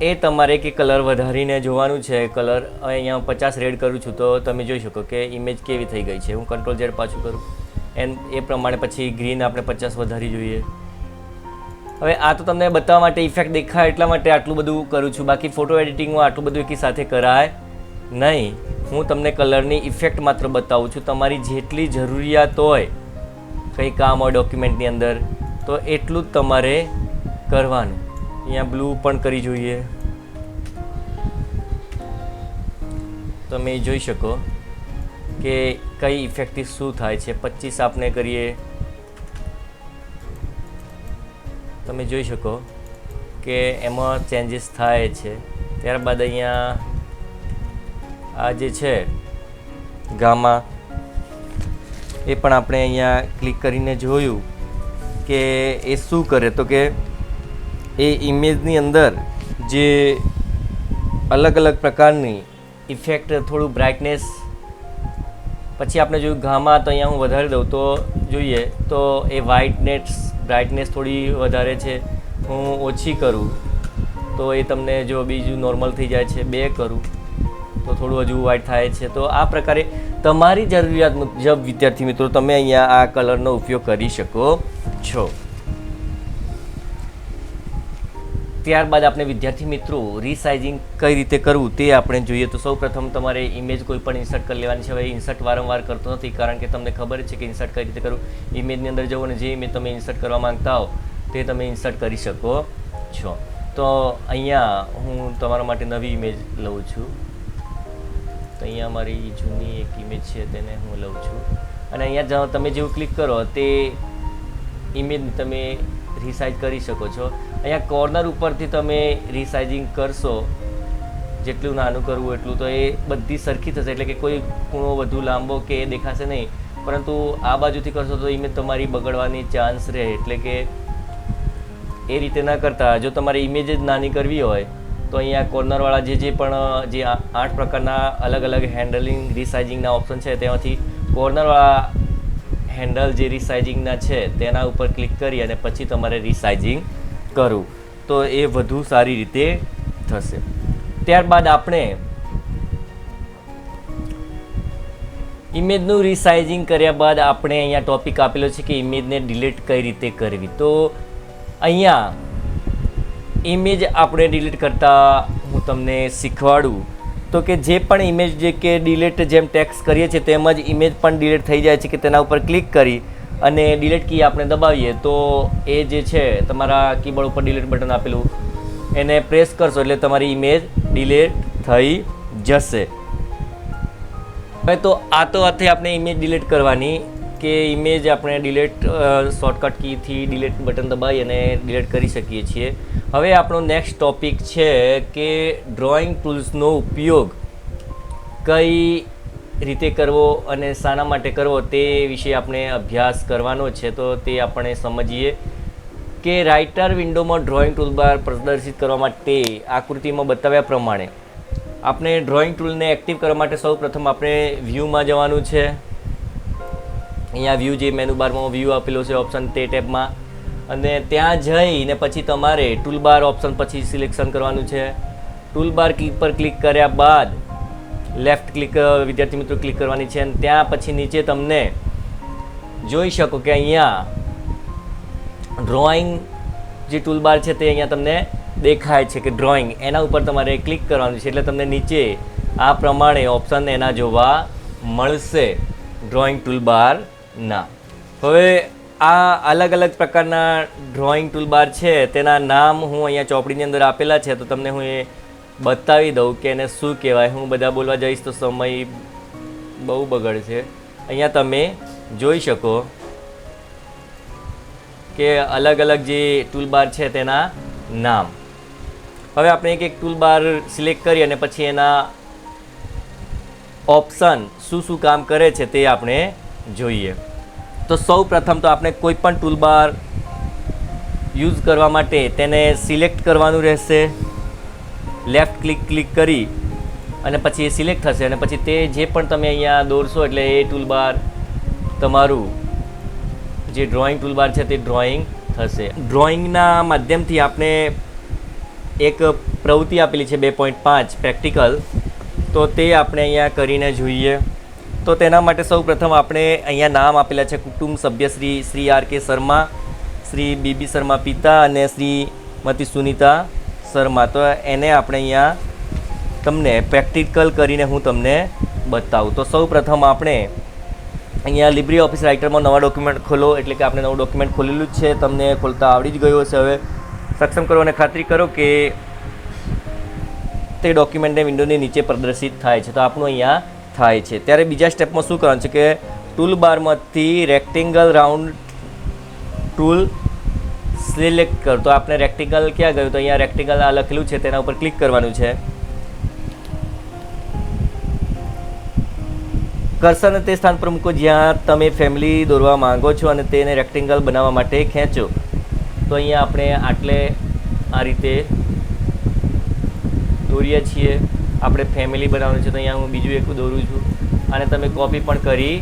એ તમારે કે કલર વધારીને જોવાનું છે. કલર અહીંયા 50 રેડ કરું છું તો તમે જોઈ શકો કે ઇમેજ કેવી થઈ ગઈ છે. હું Ctrl Z પાછું કરું એ પ્રમાણે પછી ગ્રીન આપણે 50 વધારી જોઈએ. હવે આ તો તમને બતાવવા માટે ઇફેક્ટ દેખાય એટલા માટે આટલું બધું કરું છું, બાકી ફોટો એડિટિંગમાં આટલું બધું એકી સાથે કરાય નહીં. હું તમને કલરની ઇફેક્ટ માત્ર બતાવું છું. તમારી જેટલી જરૂરિયાત હોય કંઈ કામ હોય ડોક્યુમેન્ટની અંદર તો એટલું જ તમારે કરવાનું. અહીંયા બ્લુ પણ કરી જોઈએ. તમે જોઈ શકો કે કઈ ઇફેક્ટથી શું થાય છે. 25 આપણે કરીએ, તમે જોઈ શકો કે એમાં ચેન્જીસ થાય છે. ત્યારબાદ અહીંયા આ જે છે ગામા એ પણ આપણે અહીંયા ક્લિક કરીને જોયું કે એ શું કરે, તો કે એ ઇમેજની અંદર જે અલગ અલગ પ્રકારની ઇફેક્ટ, થોડું બ્રાઇટનેસ, પછી આપણે જોયું ગામા, તો અહીંયા હું વધારી દઉં તો જોઈએ તો એ વ્હાઇટનેસ બ્રાઇટનેસ થોડી વધારે છે. હું ઓછી કરું તો એ તમને જો બીજું નોર્મલ થઈ જાય છે. 2 કરું તો થોડું હજુ વ્હાઇટ થાય છે. તો આ પ્રકારે તમારી જરૂરિયાત મુજબ વિદ્યાર્થી મિત્રો તમે અહીંયા આ કલરનો ઉપયોગ કરી શકો છો. ત્યારબાદ આપણે વિદ્યાર્થી મિત્રો રીસાઇઝિંગ કઈ રીતે કરવું તે આપણે જોઈએ. તો સૌપ્રથમ તમારે ઇમેજ કોઈ પણ ઇન્સર્ટ કરી લેવાની છે. હવે ઇન્સર્ટ વારંવાર કરતો નથી કારણ કે તમને ખબર છે કે ઇન્સર્ટ કઈ રીતે કરવું. ઇમેજની અંદર જવું અને જે ઇમેજ તમે ઇન્સર્ટ કરવા માંગતા હો તે તમે ઇન્સર્ટ કરી શકો છો. તો અહીંયા હું તમારા માટે નવી ઇમેજ લઉં છું. તો અહીંયા મારી જૂની એક ઇમેજ છે તેને હું લઉં છું અને અહીંયા તમે જેવું ક્લિક કરો તે ઇમેજ તમે રીસાઇઝ કરી શકો છો. અહીંયા કોર્નર ઉપરથી તમે રીસાઇઝિંગ કરશો, જેટલું નાનું કરવું એટલું, તો એ બધી સરખી થશે. એટલે કે કોઈ ખૂણો વધુ લાંબો કે એ દેખાશે નહીં, પરંતુ આ બાજુથી કરશો તો ઇમેજ તમારી બગડવાની ચાન્સ રહે. એટલે કે એ રીતે ના કરતા જો તમારે ઇમેજ જ નાની કરવી હોય તો અહીંયા કોર્નરવાળા જે પણ જે 8 પ્રકારના અલગ અલગ હેન્ડલિંગ રીસાઇઝિંગના ઓપ્શન છે તેમાંથી કોર્નરવાળા હેન્ડલ જે રીસાઇઝિંગના છે તેના ઉપર ક્લિક કરી અને પછી તમારે રીસાઇઝિંગ કરવું તો એ વધુ સારી રીતે થશે. ત્યારબાદ આપણે ઇમેજનું રીસાઇઝિંગ કર્યા બાદ આપણે અહીંયા ટોપિક આપેલો છે કે ઇમેજને ડિલીટ કઈ રીતે કરવી. તો અહીંયા ઇમેજ આપણે ડિલીટ કરતાં હું તમને શીખવાડું તો કે જે પણ ઇમેજ જે કે ડિલીટ જેમ ટેક્સ્ટ કરીએ છીએ તેમ જ ઇમેજ પણ ડિલીટ થઈ જાય છે કે તેના ઉપર ક્લિક કરી અને ડિલીટ કી આપણે દબાવીએ તો એ જે છે તમારા કીબોર્ડ ઉપર ડિલીટ બટન આપેલું એને પ્રેસ કરશો એટલે તમારી ઇમેજ ડિલીટ થઈ જશે. ભાઈ તો આ તો હતી આપણે ઇમેજ ડિલીટ કરવાની કે ઇમેજ આપણે ડિલીટ શોર્ટકટ કીથી ડિલીટ બટન દબાવી અને ડિલીટ કરી શકીએ છીએ. હવે આપણો નેક્સ્ટ ટોપિક છે કે ડ્રોઈંગ ટૂલ્સનો ઉપયોગ કઈ રીતે કરવો અને શાના માટે કરવો તે વિશે આપણે અભ્યાસ કરવાનો છે. તો તે આપણે સમજીએ કે રાઇટર વિન્ડોમાં ડ્રોઈંગ ટૂલબાર પ્રદર્શિત કરવા માટે આકૃતિમાં બતાવ્યા પ્રમાણે આપણે ડ્રોઈંગ ટૂલને એક્ટિવ કરવા માટે સૌ પ્રથમ આપણે વ્યૂમાં જવાનું છે. અહીંયા વ્યૂ જે મેનુ બારમાં વ્યૂ આપેલો છે ઓપ્શન તે ટેબમાં, અને ત્યાં જઈને પછી તમારે ટૂલબાર ઓપ્શન પછી સિલેક્શન કરવાનું છે. ટૂલ બાર પર ક્લિક કર્યા બાદ લેફ્ટ ક્લિક વિદ્યાર્થી મિત્રો ક્લિક કરવાની છે અને ત્યાં પછી નીચે તમને જોઈ શકો કે અહીંયા ડ્રોઈંગ જે ટૂલ બાર છે તે અહીંયા તમને દેખાય છે કે ડ્રોઈંગ, એના ઉપર તમારે ક્લિક કરવાનું છે એટલે તમને નીચે આ પ્રમાણે ઓપ્શન એના જોવા મળશે ડ્રોઈંગ ટૂલ બારના. હવે આ અલગ અલગ પ્રકારના ડ્રોઈંગ ટૂલ બાર છે તેના નામ હું અહીંયા ચોપડીની અંદર આપેલા છે, તો તમને હું એ બતાવી દઉં કે એને શું કહેવાય. હું બધા બોલવા જઈશ તો સમય બહુ બગડશે. અહીંયા તમે જોઈ શકો કે અલગ અલગ જે ટૂલ બાર છે તેના નામ. હવે આપણે એક ટૂલ બાર સિલેક્ટ કરી અને પછી એના ઓપ્શન શું શું કામ કરે છે તે આપણે જોઈએ. તો સૌ પ્રથમ તો આપણે કોઈ પણ ટૂલ બાર યુઝ કરવા માટે તેને સિલેક્ટ કરવાનું રહેશે. લેફ્ટ ક્લિક કરી અને પછી એ સિલેક્ટ થશે અને પછી તે જે પણ તમે અહીંયા દોરશો એટલે એ ટૂલ બાર તમારું જે ડ્રોઈંગ ટૂલ બાર છે તે ડ્રોઈંગ થશે. ડ્રોઈંગના માધ્યમથી આપણે એક પ્રવૃત્તિ આપેલી છે 2.5 પ્રેક્ટિકલ, તો તે આપણે અહીંયા કરીને જોઈએ. તો તેના માટે સૌ પ્રથમ આપણે અહીંયા નામ આપેલા છે કુટુંબ સભ્ય Shri R K Sharma, Shri BB Sharma પિતા અને શ્રીમતી સુનિતા શર્મા. તો એને આપણે અહીંયા તમને પ્રેક્ટિકલ કરીને હું તમને બતાવું. તો સૌ પ્રથમ આપણે અહીંયા લિબ્રી ઓફિસ રાઇટરમાં નવા ડોક્યુમેન્ટ ખોલો, એટલે કે આપણે નવું ડોક્યુમેન્ટ ખોલેલું જ છે, તમને ખોલતા આવડી જ ગયું હશે. હવે સક્ષમ કરો અને ખાતરી કરો કે તે ડોક્યુમેન્ટને વિન્ડોની નીચે પ્રદર્શિત થાય છે. તો આપણું અહીંયા થાય છે. ત્યારે બીજા સ્ટેપમાં શું કરવાનું છે કે ટૂલ બારમાંથી રેક્ટેંગલ રાઉન્ડ ટૂલ સિલેક્ટ કરો. તો આપણે રેક્ટેંગલ ક્યાં ગયું? તો અહીંયા રેક્ટેંગલ આ લખેલું છે તેના ઉપર ક્લિક કરવાનું છે. કર્સરને તે સ્થાન પર મૂકો જ્યાં તમે ફેમિલી દોરવા માંગો છો અને તેને રેક્ટેંગલ બનાવવા માટે ખેંચો. તો અહીંયા આપણે આટલે આ રીતે દોરીએ છીએ. આપણે ફેમિલી બનાવવાનું છે તો અહીંયા હું બીજું એક દોરું છું અને તમે કોપી પણ કરી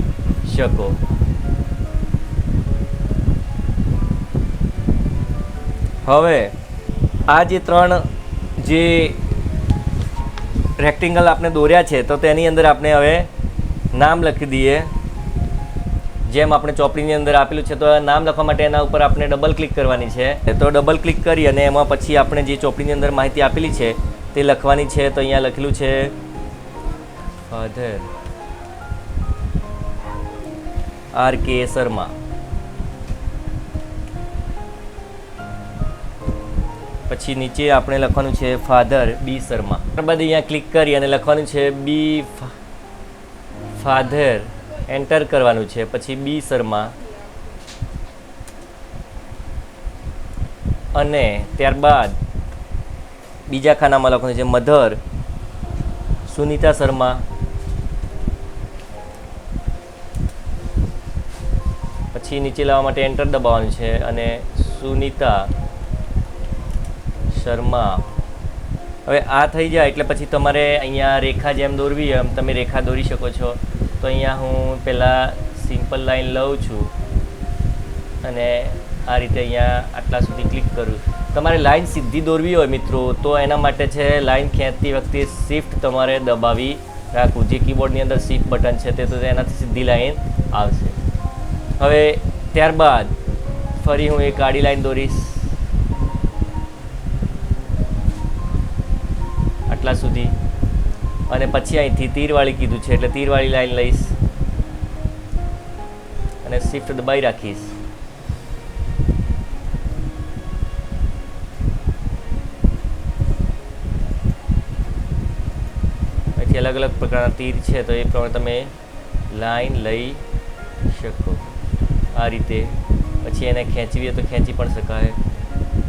શકો. હવે આ જે ત્રણ જે રેક્ટેંગલ આપણે દોર્યા છે તો તેની અંદર આપણે હવે નામ લખી દઈએ, જેમ આપણે ચોપડીની અંદર આપેલું છે. તો નામ લખવા માટે એના ઉપર આપણે ડબલ ક્લિક કરવાની છે. તો ડબલ ક્લિક કરી અને એમાં પછી આપણે જે ચોપડીની અંદર માહિતી આપેલી છે તે લખવાની છે. તો અહીંયા લખેલું છે ફાધર આર કે શર્મા. પછી નીચે આપણે લખવાનું છે ફાધર બી શર્મા. ત્યારબાદ અહીંયા ક્લિક કરી અને લખવાનું છે બી ફાધર, એન્ટર કરવાનું છે. પછી બી શર્મા અને ત્યારબાદ બીજા ખાનામાં લખવાનું છે મધર સુનિતા શર્મા. પછી નીચે લાવવા માટે એન્ટર દબાવવાનું છે અને સુનિતા શર્મા. હવે આ થઈ જાય એટલે પછી તમારે અહીંયા રેખા જેમ દોરવી એમ તમે રેખા દોરી શકો છો. તો અહીંયા હું પહેલાં સિમ્પલ લાઈન લઉં છું અને આ રીતે અહીંયા આટલા સુધી ક્લિક કરું. તમારે લાઈન સીધી દોરવી હોય મિત્રો તો એના માટે છે લાઈન ખેંચતી વખતે શિફ્ટ તમારે દબાવી રાખવું. જે કીબોર્ડની અંદર શિફ્ટ બટન છે તે તો એનાથી સીધી લાઈન આવશે. હવે ત્યારબાદ ફરી હું એક આડી લાઈન દોરીશ આટલા સુધી અને પછી અહીંથી તીરવાળી કીધું છે એટલે તીરવાળી લાઈન લઈશ અને શિફ્ટ દબાઈ રાખીશ. અહીંથી અલગ અલગ પ્રકારના તીર છે તો એ પ્રમાણે તમે લાઈન લઈ શકો આ રીતે. પછી એને ખેંચવી હોય તો ખેંચી પણ શકાય.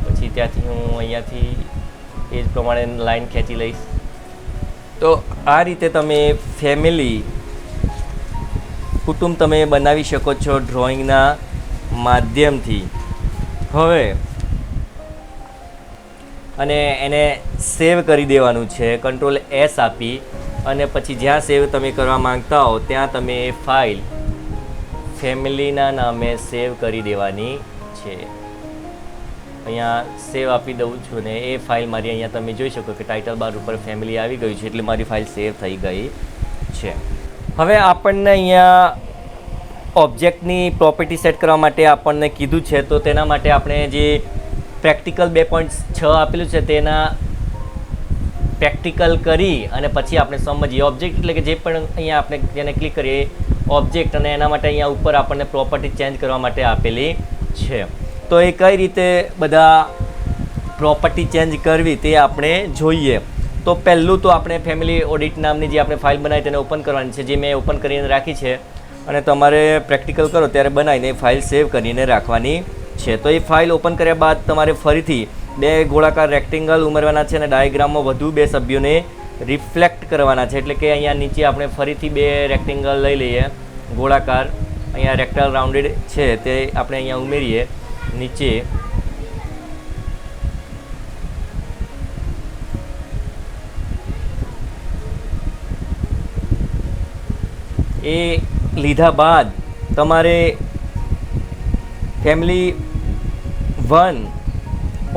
પછી ત્યાંથી હું અહીંયાથી એ જ પ્રમાણે લાઈન ખેંચી લઈશ. તો આ રીતે તમે ફેમિલી કુટુંબ તમે બનાવી શકો છો ડ્રોઈંગના માધ્યમથી. હવે અને એને સેવ કરી દેવાનું છે કંટ્રોલ એસ આપી અને પછી જ્યાં સેવ તમે કરવા માંગતા હો ત્યાં તમે એ ફાઇલ ફેમિલીના નામે સેવ કરી દેવાની છે. અહીંયા સેવ આપી દઉં છું ને એ ફાઇલ મારી અહીંયા તમે જોઈ શકો કે ટાઇટલ બાર ઉપર ફેમિલી આવી ગયું છે, એટલે મારી ફાઇલ સેવ થઈ ગઈ છે. હવે આપણને અહીંયા ઓબ્જેક્ટની પ્રોપર્ટી સેટ કરવા માટે આપણને કીધું છે, તો તેના માટે આપણે જે પ્રેક્ટિકલ 2.6 આપેલું છે તેના પ્રેક્ટિકલ કરી અને પછી આપણે સમજીએ. ઓબ્જેક્ટ એટલે કે જે પણ અહીંયા આપણે જેને ક્લિક કરીએ ઓબ્જેક્ટ, અને એના માટે અહીંયા ઉપર આપણને પ્રોપર્ટી ચેન્જ કરવા માટે આપેલી છે. તો એ કઈ રીતે બધા પ્રોપર્ટી ચેન્જ કરવી તે આપણે જોઈએ. તો પહેલું તો આપણે ફેમિલી ઓડિટ નામની જે આપણે ફાઇલ બનાવી તેને ઓપન કરવાની છે, જે મેં ઓપન કરીને રાખી છે, અને તમારે પ્રેક્ટિકલ કરો ત્યારે બનાવીને ફાઇલ સેવ કરીને રાખવાની છે. તો એ ફાઇલ ઓપન કર્યા બાદ તમારે ફરીથી 2 ગોળાકાર રેક્ટેંગલ ઉમેરવાના છે અને ડાયાગ્રામમાં વધુ 2 સભ્યોને રિફ્લેક્ટ કરવાના છે. એટલે કે અહીંયા નીચે આપણે ફરીથી 2 રેક્ટેંગલ લઈ લઈએ ગોળાકાર. અહીંયા રેક્ટેંગલ રાઉન્ડેડ છે તે આપણે અહીંયા ઉમેરીએ નીચે. એ લીધા બાદ તમારે ફેમિલી 1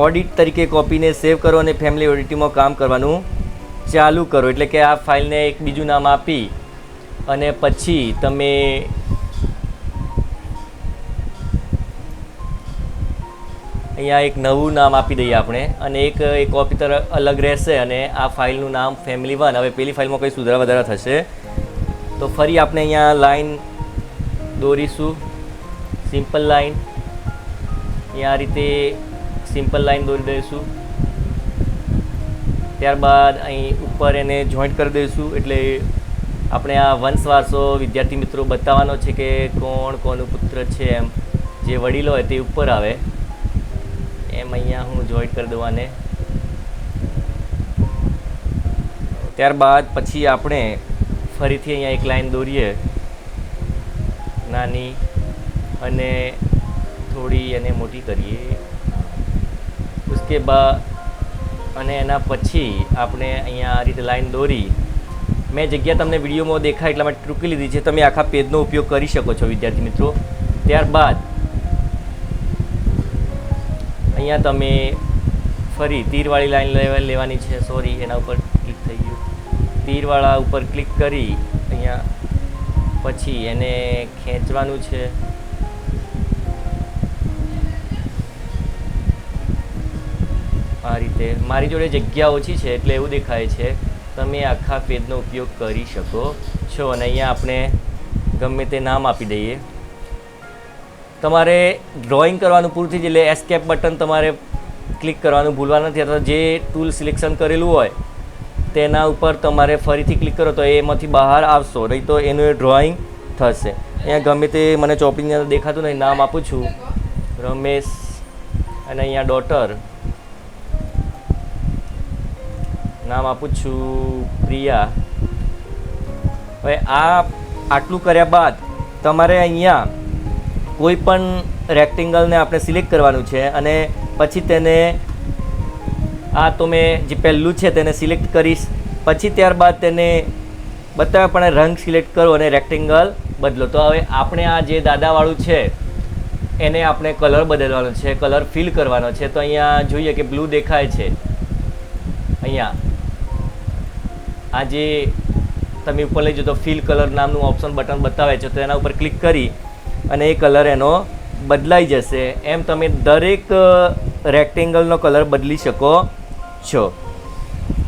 ઓડિટ તરીકે કોપીને સેવ કરો અને ફેમિલી ઓડિટમાં કામ કરવાનું ચાલુ કરો. એટલે કે આ ફાઇલને એક બીજું નામ આપી અને પછી તમે અહીંયા એક નવું નામ આપી દઈએ આપણે, અને એક કોપી તરફ અલગ રહેશે અને આ ફાઇલનું નામ ફેમિલી 1. હવે પેલી ફાઇલમાં કંઈ સુધારા વધારા થશે તો ફરી આપણે અહીંયા લાઈન દોરીશું, સિમ્પલ લાઈન. અહીંયા આ રીતે સિમ્પલ લાઈન દોરી દઈશું. ત્યારબાદ અહીં ઉપર એને જોઈન્ટ કરી દઈશું. એટલે આપણે આ વંશવારસો વિદ્યાર્થી મિત્રો બતાવવાનો છે કે કોણ કોનું પુત્ર છે, એમ જે વડીલો હોય તે ઉપર આવે એમ અહીંયા હું જોઈન્ટ કરી દઉં આને. ત્યારબાદ પછી આપણે ફરીથી અહીંયા એક લાઈન દોરીએ નાની, અને થોડી એને મોટી કરીએ. उसके बाद અને એના પછી આપણે અહીંયા આ રીતે લાઈન દોરી. મેં જગ્યા તમને વિડીયોમાં દેખાય એટલા માટે ટૂંકી લીધી છે, તમે આખા પેજનો ઉપયોગ કરી શકો છો વિદ્યાર્થી મિત્રો. ત્યારબાદ અહીંયા તમે ફરી તીરવાળી લાઈન લેવાની છે. સોરી, એના ઉપર ક્લિક થઈ ગયું. તીરવાળા ઉપર ક્લિક કરી અહીંયા પછી એને ખેંચવાનું છે. આ રીતે મારી જોડે જગ્યા ઓછી છે એટલે એવું દેખાય છે. તમે આખા પેજનો ઉપયોગ કરી શકો છો. અને અહીંયા આપણે ગમે તે નામ આપી દઈએ. તમારે ડ્રોઈંગ કરવાનું પૂરું થઈ જાય એટલે એસ્કેપ બટન તમારે ક્લિક કરવાનું ભૂલવા નથી, અથવા જે ટૂલ સિલેક્શન કરેલું હોય તેના ઉપર તમારે ફરીથી ક્લિક કરો તો એમાંથી બહાર આવશો, નહીં તો એનું ડ્રોઈંગ થશે. અહીંયા ગમે તે મને ચોપડીની અંદર દેખાતું નહીં, નામ આપું છું રમેશ, અને અહીંયા ડોટર નામ આપું છું પ્રિયા. હવે આટલું કર્યા બાદ તમારે અહીંયા કોઈ પણ રેક્ટેંગલને આપણે સિલેક્ટ કરવાનું છે, અને પછી તેને તો મેં જે પહેલું છે તેને સિલેક્ટ કરીશ. પછી ત્યારબાદ તેને બતાવ્યા પણ રંગ સિલેક્ટ કરો અને રેક્ટેંગલ બદલો. તો હવે આપણે આ જે દાદાવાળું છે એને આપણે કલર બદલવાનો છે, કલર ફિલ કરવાનો છે. તો અહીંયા જોઈએ કે બ્લુ દેખાય છે. અહીંયા આ જે તમે ઉપર લઈ જાઓ તો ફિલ કલર નામનું ઓપ્શન બટન બતાવે છે, તો એના ઉપર ક્લિક કરી અને એ કલર એનો બદલાઈ જશે. એમ તમે દરેક રેક્ટેંગલનો કલર બદલી શકો છો.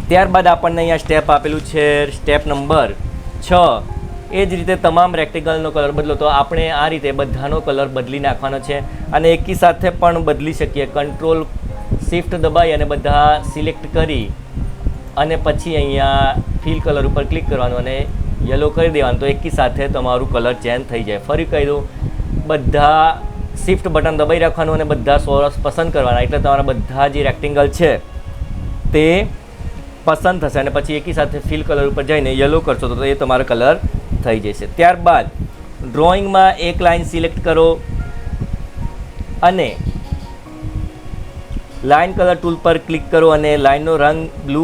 ત્યારબાદ આપણને અહીંયા સ્ટેપ આપેલું છે, સ્ટેપ નંબર 6. એ જ રીતે તમામ રેક્ટેંગલનો કલર બદલો. તો આપણે આ રીતે બધાનો કલર બદલી નાખવાનો છે, અને એકી સાથે પણ બદલી શકીએ. કંટ્રોલ શિફ્ટ દબાઈ અને બધા સિલેક્ટ કરી અને પછી અહીંયા ફિલ કલર ઉપર ક્લિક કરવાનું અને યલો કરી દેવાનું. તો એકી સાથે તમારું કલર ચેન્જ થઈ જાય. ફરી કહી દઉં, બધા શિફ્ટ બટન દબાઈ રાખવાનું અને બધા સોરસ પસંદ કરવાના, એટલે તમારા બધા જે રેક્ટેંગલ છે તે પસંદ થશે. અને પછી એકી સાથે ફિલ કલર ઉપર જઈને યલો કરશો તો એ તમારો કલર થઈ જશે. ત્યારબાદ ડ્રોઈંગમાં એક લાઈન સિલેક્ટ કરો અને લાઇન કલર ટૂલ પર ક્લિક કરો અને લાઇનનો રંગ બ્લુ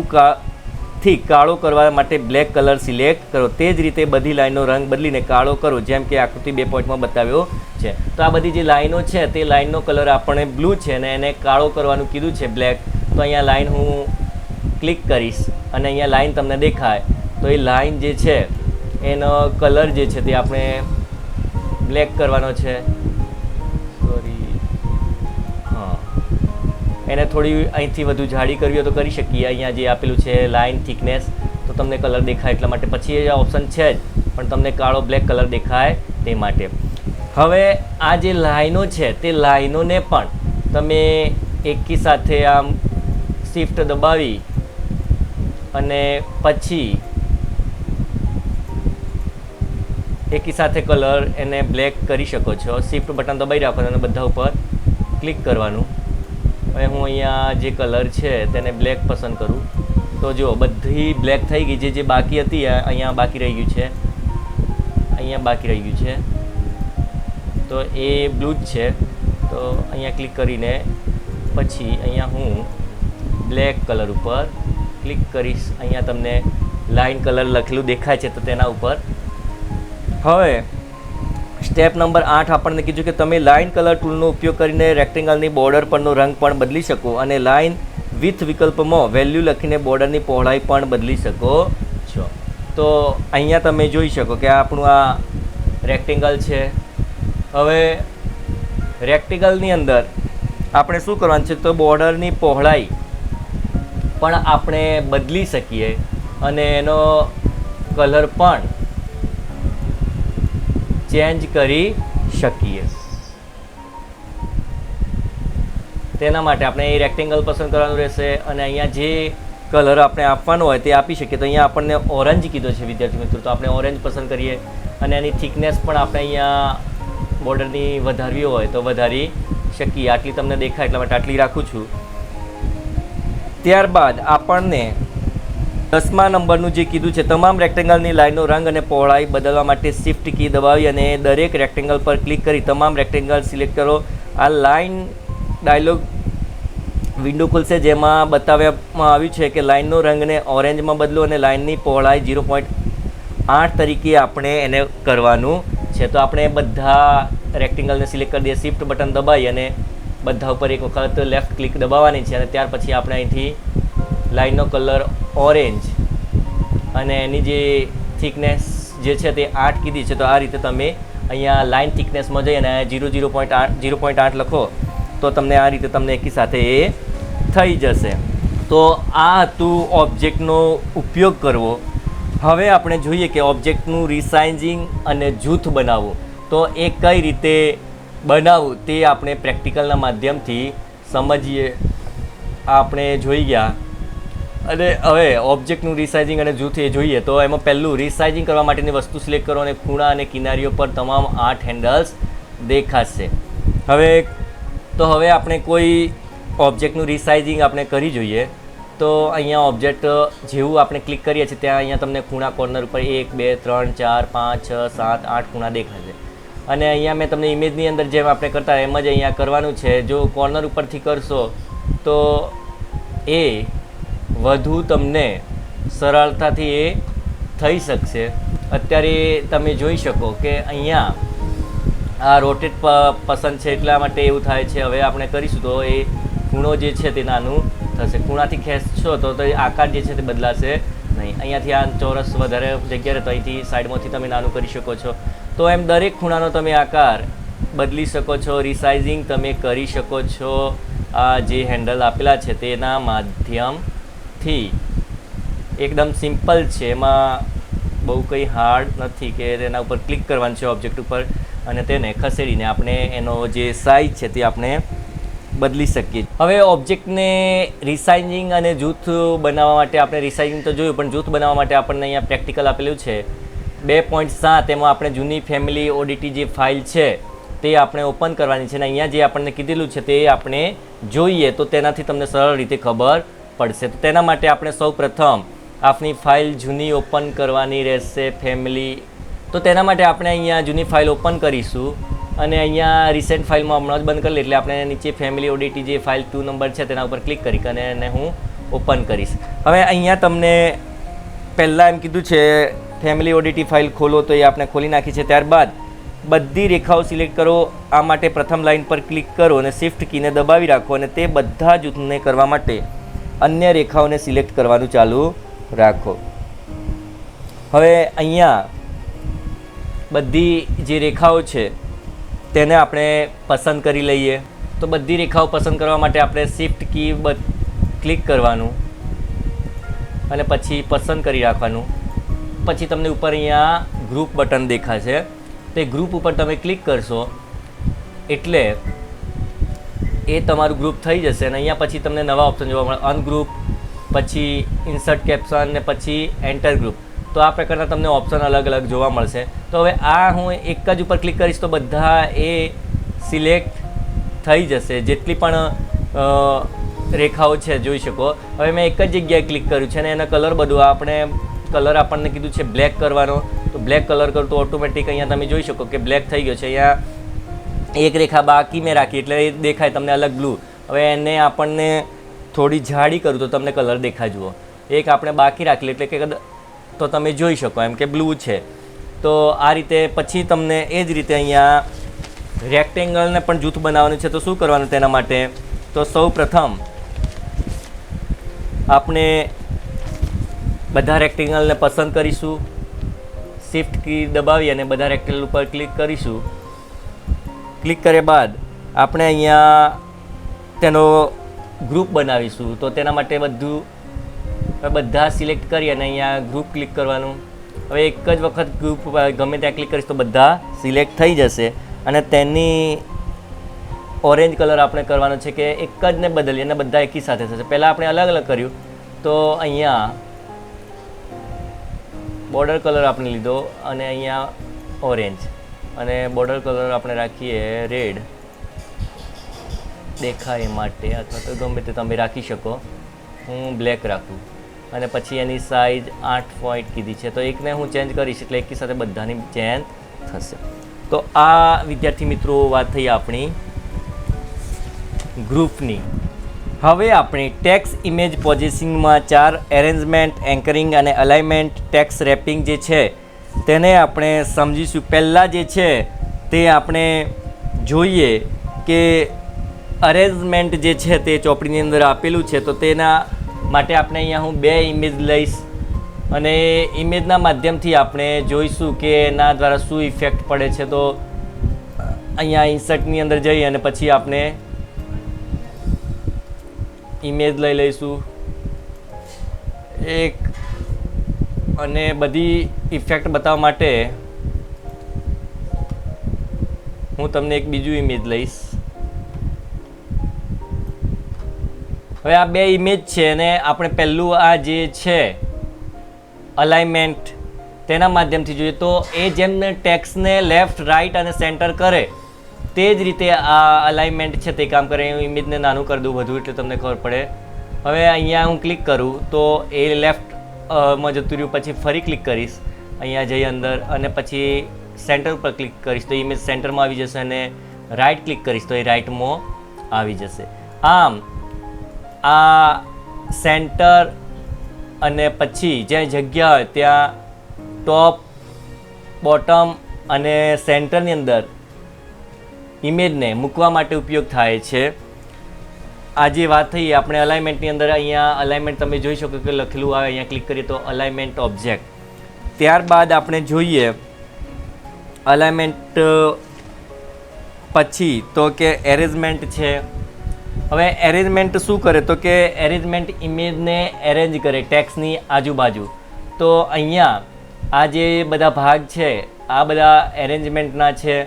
રંગથી કાળો કરવા માટે બ્લેક કલર સિલેક્ટ કરો. તે જ રીતે બધી લાઈનનો રંગ બદલીને કાળો કરો, જેમ કે આકૃતિ 2 પોઈન્ટમાં બતાવ્યો છે. તો આ બધી જે લાઈનો છે તે લાઈનનો કલર આપણે બ્લુ છે અને એને કાળો કરવાનું કીધું છે બ્લેક. તો અહીંયા લાઈન હું ક્લિક કરીશ અને અહીંયા લાઈન તમને દેખાય. તો એ લાઈન જે છે એનો કલર જે છે તે આપણે બ્લેક કરવાનો છે. એને થોડી અહીંથી વધુ જાડી કરવી હોય તો કરી શકીએ. અહીંયા જે આપેલું છે લાઇન થિકનેસ, તો તમને કલર દેખાય એટલા માટે. પછી એ ઓપ્શન છે જ, પણ તમને કાળો બ્લેક કલર દેખાય તે માટે. હવે આ જે લાઈનો છે તે લાઈનોને પણ તમે એકી સાથે આમ શિફ્ટ દબાવી અને પછી એકી સાથે કલર એને બ્લેક કરી શકો છો. શિફ્ટ બટન દબાવી રાખવાનું અને બધા ઉપર ક્લિક કરવાનું. હવે હું અહીંયા જે કલર છે તેને બ્લેક પસંદ કરું. તો જો બધી બ્લેક થઈ ગઈ. જે બાકી હતી અહીંયા બાકી રહી ગયું છે, અહીંયા બાકી રહી ગયું છે. તો એ બ્લુ જ છે. તો અહીંયા ક્લિક કરીને પછી અહીંયા હું બ્લેક કલર ઉપર ક્લિક કરીશ. અહીંયા તમને લાઇન કલર લખેલું દેખાય છે, તો તેના ઉપર. હવે સ્ટેપ નંબર 8 આપણને કીધું કે તમે લાઇન કલર ટૂલનો ઉપયોગ કરીને રેક્ટેંગલની બોર્ડર પરનો રંગ પણ બદલી શકો અને લાઇન વિથ વિકલ્પમાં વેલ્યુ લખીને બોર્ડરની પહોળાઈ પણ બદલી શકો છો. તો અહીંયા તમે જોઈ શકો કે આપણું આ રેક્ટેંગલ છે. હવે રેક્ટેંગલની અંદર આપણે શું કરવાનું છે, તો બોર્ડરની પહોળાઈ પણ આપણે બદલી શકીએ અને એનો કલર પણ ચેન્જ કરી શકીએ. તેના માટે આપણે એ રેક્ટેંગલ પસંદ કરવાનું રહેશે અને અહીંયા જે કલર આપણે આપવાનો હોય તે આપી શકીએ. તો અહીંયા આપણને ઓરેન્જ કીધો છે વિદ્યાર્થી મિત્રો, તો આપણે ઓરેન્જ પસંદ કરીએ અને એની થિકનેસ પણ આપણે અહીંયા બોર્ડરની વધારવી હોય તો વધારી શકીએ. આટલી તમને દેખાય એટલા માટે આટલી રાખું છું. ત્યારબાદ આપણને 10મા નંબરનું જે કીધું છે, તમામ રેક્ટેંગલની લાઇનનો રંગ અને પહોળાઈ બદલવા માટે શિફ્ટ કી દબાવી અને દરેક રેક્ટેંગલ પર ક્લિક કરી તમામ રેક્ટેંગલ સિલેક્ટ કરો. આ લાઇન ડાયલોગ વિન્ડો ખુલશે, જેમાં બતાવવામાં આવ્યું છે કે લાઇનનો રંગને ઓરેન્જમાં બદલો અને લાઇનની પહોળાઈ 0.8 તરીકે આપણે એને કરવાનું છે. તો આપણે બધા રેક્ટેંગલને સિલેક્ટ કરી દઈએ. શિફ્ટ બટન દબાવી અને બધા ઉપર એક વખત લેફ્ટ ક્લિક દબાવવાની છે અને ત્યાર પછી આપણે અહીંથી લાઇનનો કલર ઓરેન્જ અને એની જે થિકનેસ જે છે તે 8 કીધી છે. તો આ રીતે તમે અહીંયા લાઇન થિકનેસમાં જઈ અને 0.8 લખો તો તમને આ રીતે તમને એકી સાથે એ થઈ જશે. તો આ હતું ઓબ્જેક્ટનો ઉપયોગ કરવો. હવે આપણે જોઈએ કે ઓબ્જેક્ટનું રિસાઇઝિંગ અને જૂથ બનાવવું. તો એ કઈ રીતે બનાવવું તે આપણે પ્રેક્ટિકલના માધ્યમથી સમજીએ. આપણે જોઈ ગયા અને હવે ઓબ્જેક્ટનું રિસાઇઝિંગ અને જૂથ એ જોઈએ. તો એમાં પહેલું રિસાઇઝિંગ કરવા માટેની વસ્તુ સિલેક્ટ કરો અને ખૂણા અને કિનારીઓ પર તમામ 8 હેન્ડલ્સ દેખાશે. હવે આપણે કોઈ ઓબ્જેક્ટનું રિસાઇઝિંગ આપણે કરી જોઈએ. તો અહીંયા ઓબ્જેક્ટ જેવું આપણે ક્લિક કરીએ છીએ ત્યાં અહીંયા તમને ખૂણા કોર્નર ઉપર 1 2 3 4 5 6 7 8 ખૂણા દેખાશે. અને અહીંયા મેં તમને ઇમેજની અંદર જેમ આપણે કરતા એમ જ અહીંયા કરવાનું છે. જો કોર્નર ઉપરથી કરશો તો એ વધુ તમને સરળતાથી એ થઈ શકશે. અત્યારે તમે જોઈ શકો કે અહીંયા આ રોટેટ પસંદ છે એટલા માટે એવું થાય છે. હવે આપણે કરીશું તો એ ખૂણો જે છે તે નાનું થશે. ખૂણાથી ખેંચશો તો આકાર જે છે તે બદલાશે નહીં. અહીંયાથી આ ચોરસ વધારે જગ્યા રહે તો અહીંથી સાઈડમાંથી તમે નાનું કરી શકો છો. તો એમ દરેક ખૂણાનો તમે આકાર બદલી શકો છો, રિસાઇઝિંગ તમે કરી શકો છો. આ જે હેન્ડલ આપેલા છે તેના માધ્યમથી એકદમ સિમ્પલ છે. એમાં બહુ કંઈ હાર્ડ નથી કે તેના ઉપર ક્લિક કરવાનું છે ઓબ્જેક્ટ ઉપર અને તેને ખસેડીને આપણે એનો જે સાઇઝ છે તે આપણે બદલી શકીએ. હવે ઓબ્જેક્ટને રિસાઇઝિંગ અને જૂથ બનાવવા માટે આપણે રિસાઇઝિંગ તો જોયું, પણ જૂથ બનાવવા માટે આપણને અહીંયા પ્રેક્ટિકલ આપેલું છે 2.7. એમાં આપણે જૂની ફેમિલી ઓડીટી જે ફાઇલ છે તે આપણે ઓપન કરવાની છે અને અહીંયા જે આપણને કીધેલું છે તે આપણે જોઈએ તો તેનાથી તમને સરળ રીતે ખબર પડશે. તો તેના માટે આપણે સૌ પ્રથમ આપણી ફાઇલ જૂની ઓપન કરવાની રહેશે, ફેમિલી. તો તેના માટે આપણે અહીંયા જૂની ફાઇલ ઓપન કરીશું અને અહીંયા રિસેન્ટ ફાઇલમાં હમણાં જ બંધ કરી લે એટલે આપણે નીચે ફેમિલી ઓડીટી જે ફાઇલ 2 નંબર છે તેના ઉપર ક્લિક કરી અને એને હું ઓપન કરીશ. હવે અહીંયા તમને પહેલાં એમ કીધું છે ફેમિલી ઓડીટી ફાઇલ ખોલો, તો એ આપણે ખોલી નાખી છે. ત્યારબાદ બધી રેખાઓ સિલેક્ટ કરો. આ માટે પ્રથમ લાઇન પર ક્લિક કરો અને શિફ્ટ કીને દબાવી રાખો અને તે બધા જૂથને કરવા માટે અન્ય રેખાઓને સિલેક્ટ કરવાનું ચાલુ રાખો. હવે અહીંયા બધી જે રેખાઓ છે તેને આપણે પસંદ કરી લઈએ. તો બધી રેખાઓ પસંદ કરવા માટે આપણે શિફ્ટ કી ક્લિક કરવાનું અને પછી પસંદ કરી રાખવાનું. પછી તમને ઉપર અહીંયા ગ્રુપ બટન દેખાશે, તે ગ્રુપ ઉપર તમે ક્લિક કરશો એટલે એ તમારું ગ્રુપ થઈ જશે. અને અહીંયા પછી તમને નવા ઓપ્શન જોવા મળે, અનગ્રુપ, પછી ઇન્સર્ટ કેપ્શન ને પછી એન્ટર ગ્રુપ. તો આ પ્રકારના તમને ઓપ્શન અલગ અલગ જોવા મળશે. તો હવે આ હું એક જ ઉપર ક્લિક કરીશ તો બધા એ સિલેક્ટ થઈ જશે, જેટલી પણ રેખાઓ છે જોઈ શકો. હવે મેં એક જ જગ્યાએ ક્લિક કર્યું છે અને એના કલર બધું આપણે કલર આપણને કીધું છે બ્લેક કરવાનો, તો બ્લેક કલર કરું તો ઓટોમેટિક અહીંયા તમે જોઈ શકો કે બ્લેક થઈ ગયો છે. અહીંયા એક રેખા બાકી મેં રાખી એટલે એ દેખાય તમને અલગ બ્લુ. હવે એને આપણને થોડી જાડી કરું તો તમને કલર દેખાય. જુઓ, એક આપણે બાકી રાખી એટલે કે તો તમે જોઈ શકો એમ કે બ્લુ છે. તો આ રીતે પછી તમને એ જ રીતે અહીંયા રેક્ટેંગલને પણ જૂથ બનાવવાનું છે. તો શું કરવાનું તેના માટે? તો સૌ પ્રથમ આપણે બધા રેક્ટેંગલને પસંદ કરીશું, શિફ્ટ કી દબાવી અને બધા રેક્ટેંગલ ઉપર ક્લિક કરીશું. ક્લિક કર્યા બાદ આપણે અહીંયા તેનો ગ્રુપ બનાવીશું. તો તેના માટે બધા સિલેક્ટ કરી અને અહીંયા ગ્રુપ ક્લિક કરવાનું. હવે એક જ વખત ગ્રુપ ગમે ત્યાં ક્લિક કરીશ તો બધા સિલેક્ટ થઈ જશે. અને તેની ઓરેન્જ કલર આપણે કરવાનો છે કે એક જ ને બદલીએ અને બધા એકી સાથે થશે. પહેલાં આપણે અલગ અલગ કર્યું તો અહીંયા બોર્ડર કલર આપણે લીધો અને અહીંયા ઓરેન્જ, અને બોર્ડર કલર આપણે રાખીએ રેડ દેખાય માટે, અથવા તો ગમે તે તમે રાખી શકો. હું બ્લેક રાખું અને પછી એની સાઇઝ 8 પોઈન્ટ કીધી છે. તો એકને હું ચેન્જ કરીશ એટલે એકી સાથે બધાની ચેન્જ થશે. તો આ વિદ્યાર્થી મિત્રો વાત થઈ આપણી ગ્રુપની. હવે આપણે ટેક્સ્ટ ઇમેજ પોઝિશનિંગમાં 4 એરેન્જમેન્ટ, એન્કરિંગ અને અલાઇનમેન્ટ, ટેક્સ્ટ રેપિંગ જે છે તેને આપણે સમજીશું. પહેલાં જે છે તે આપણે જોઈએ કે અરેન્જમેન્ટ જે છે તે ચોપડીની અંદર આપેલું છે. તો તેના માટે આપણે અહીંયા હું 2 ઇમેજ લઈશ અને ઇમેજના માધ્યમથી આપણે જોઈશું કે એના દ્વારા શું ઇફેક્ટ પડે છે. તો અહીંયા ઇન્સર્ટની અંદર જઈ અને પછી આપણે ઇમેજ લઈ લઈશું એક, અને બધી ઇફેક્ટ બતાવવા માટે હું તમને એક બીજું ઇમેજ લઈશ. હવે આ 2 ઇમેજ છે અને આપણે પહેલું આ જે છે અલાઇનમેન્ટ તેના માધ્યમથી જોઈએ તો એ જેમ ટેક્સ્ટને લેફ્ટ, રાઇટ અને સેન્ટર કરે તે જ રીતે આ અલાઇનમેન્ટ છે તે કામ કરે. હું ઇમેજને નાનું કરી દઉં બધું એટલે તમને ખબર પડે. હવે અહીંયા હું ક્લિક કરું તો એ લેફ્ટમાં જતું રહ્યું. પછી ફરી ક્લિક કરીશ અહીંયા જઈ અંદર અને પછી સેન્ટર ઉપર ક્લિક કરીશ તો ઇમેજ સેન્ટરમાં આવી જશે અને રાઇટ ક્લિક કરીશ તો એ રાઇટમાં આવી જશે. આમ આ સેન્ટર અને પછી જ્યાં જગ્યા હોય ત્યાં ટોપ, બોટમ અને સેન્ટરની અંદર ઇમેજને મૂકવા માટે ઉપયોગ થાય છે. આ જે વાત થઈ આપણે અલાઇનમેન્ટની અંદર, અહીંયા અલાઇનમેન્ટ તમે જોઈ શકો કે લખેલું આવે. અહીંયા ક્લિક કરીએ તો અલાઇનમેન્ટ ઓબ્જેક્ટ. ત્યારબાદ આપણે જોઈએ અલાઇનમેન્ટ પછી તો કે એરેન્જમેન્ટ છે. હવે એરેન્જમેન્ટ શું કરે તો કે એરેન્જમેન્ટ ઇમેજને એરેન્જ કરે ટેક્સ્ટની આજુબાજુ. તો અહીંયા આ જે બધા ભાગ છે આ બધા એરેન્જમેન્ટના છે.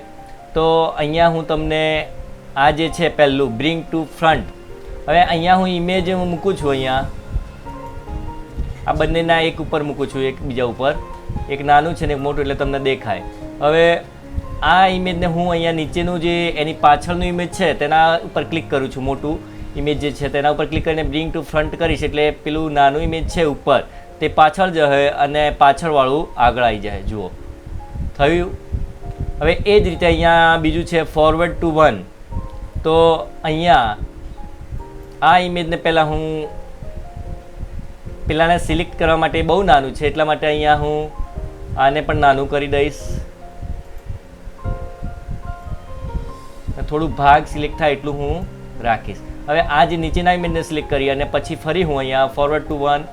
તો અહીંયા હું તમને આ જે છે પહેલું બ્રિંગ ટુ ફ્રન્ટ. હવે અહીંયા હું ઇમેજ મૂકું છું. અહીંયા આ બંનેના એક ઉપર મૂકું છું, એક બીજા ઉપર, એક નાનું છે ને એક મોટું એટલે તમને દેખાય. હવે આ ઇમેજને હું અહીંયા નીચેનું જે એની પાછળનું ઇમેજ છે તેના ઉપર ક્લિક કરું છું. મોટું ઇમેજ જે છે તેના ઉપર ક્લિક કરીને બ્રિંગ ટુ ફ્રન્ટ કરીશ એટલે પેલું નાનું ઇમેજ છે ઉપર તે પાછળ જશે અને પાછળવાળું આગળ આવી જાય. જુઓ થયું. હવે એ જ રીતે અહીંયા બીજું છે ફોરવર્ડ ટુ 1. તો અહીંયા આ ઇમેજને પહેલાં હું પેલાને સિલેક્ટ કરવા માટે બહુ નાનું છે, એટલા માટે અહીંયા હું આને પણ નાનું કરી દઈશ. થોડું ભાગ સિલેક્ટ થાય એટલું હું રાખીશ. હવે આ જે નીચેના ઇમેજને સિલેક્ટ કરી અને પછી ફરી હું અહીંયા ફોરવર્ડ ટુ 1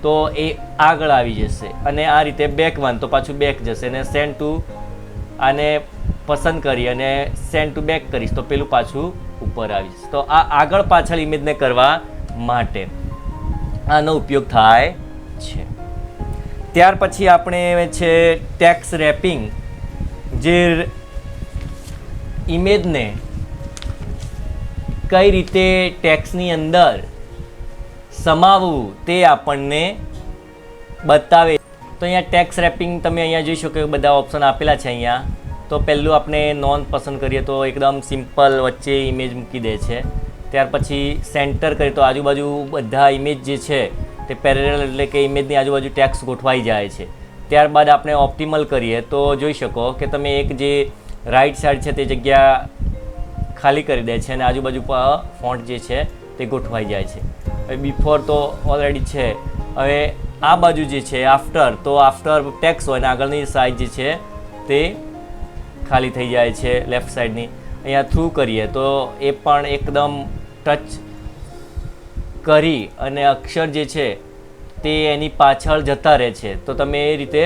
તો એ આગળ આવી જશે, અને આ રીતે બેક 1 તો પાછું બેક જશે, અને સેન્ડ ટુ આને પસંદ કરી અને સેન્ડ ટુ બેક કરીશ તો પેલું પાછું ઉપર આવી જશે. તો આ આગળ પાછળ ઇમેજને કરવા માટે આનો ઉપયોગ થાય છે. ત્યાર પછી આપણે છે ટેક્સ્ટ રેપિંગ, જે ઇમેજને કઈ રીતે ટેક્સ્ટની અંદર સમાવવું તે આપણને બતાવે. તો અહીંયા ટેક્સ્ટ રેપિંગ તમે અહીંયા જોઈ શકો કે બધા ઓપ્શન આપેલા છે અહીંયા. તો પહેલું આપણે નોન પસંદ કરીએ તો એકદમ સિમ્પલ વચ્ચે ઇમેજ મૂકી દે છે. ત્યાર પછી સેન્ટર કરીએ તો આજુબાજુ બધા ઇમેજ જે છે તે પેરેલલ એટલે કે ઇમેજની આજુબાજુ ટેક્સ્ટ ગોઠવાઈ જાય છે. ત્યારબાદ આપણે ઓપ્ટિમલ કરીએ તો જોઈ શકો કે તમે એક જે રાઈટ સાઈડ છે તે જગ્યા ખાલી કરી દે છે અને આજુબાજુ ફોન્ટ જે છે તે ગોઠવાઈ જાય છે. હવે બિફોર તો ઓલરેડી છે. હવે આ બાજુ જે છે આફ્ટર, તો આફ્ટર ટેક્સ્ટ હોય અને આગળની સાઈડ જે છે તે ખાલી થઈ જાય છે લેફ્ટ સાઈડની. અહીંયા થ્રુ કરીએ તો એ પણ એકદમ ટચ કરી અને અક્ષર જે છે તે એની પાછળ જતા રહે છે. તો તમે એ રીતે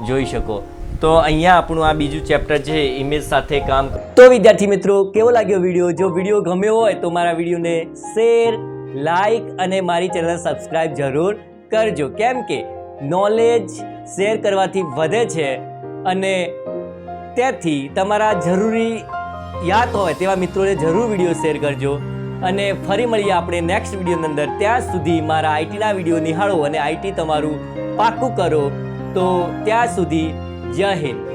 જોઈ શકો. તો અહીંયા આપણું આ બીજું ચેપ્ટર છે ઇમેજ સાથે કામ. તો વિદ્યાર્થી મિત્રો, કેવો લાગ્યો વિડીયો? જો વિડીયો ગમ્યો હોય તો મારા વિડીયોને શેર, લાઈક અને મારી ચેનલ સબસ્ક્રાઈબ જરૂર કરજો, કેમ કે નોલેજ શેર કરવાથી વધે છે અને તેથી તમારા જરૂરી યાદ હોય તેવા મિત્રોને જરૂર વિડીયો શેર કરજો. અને ફરી મળીએ આપણે નેક્સ્ટ વિડીયોની અંદર. ત્યાં સુધી મારા આઈટીના વિડીયો નિહાળો અને આઈટી તમારું પાક્કું કરો. તો ત્યાં સુધી જય હિન્દ.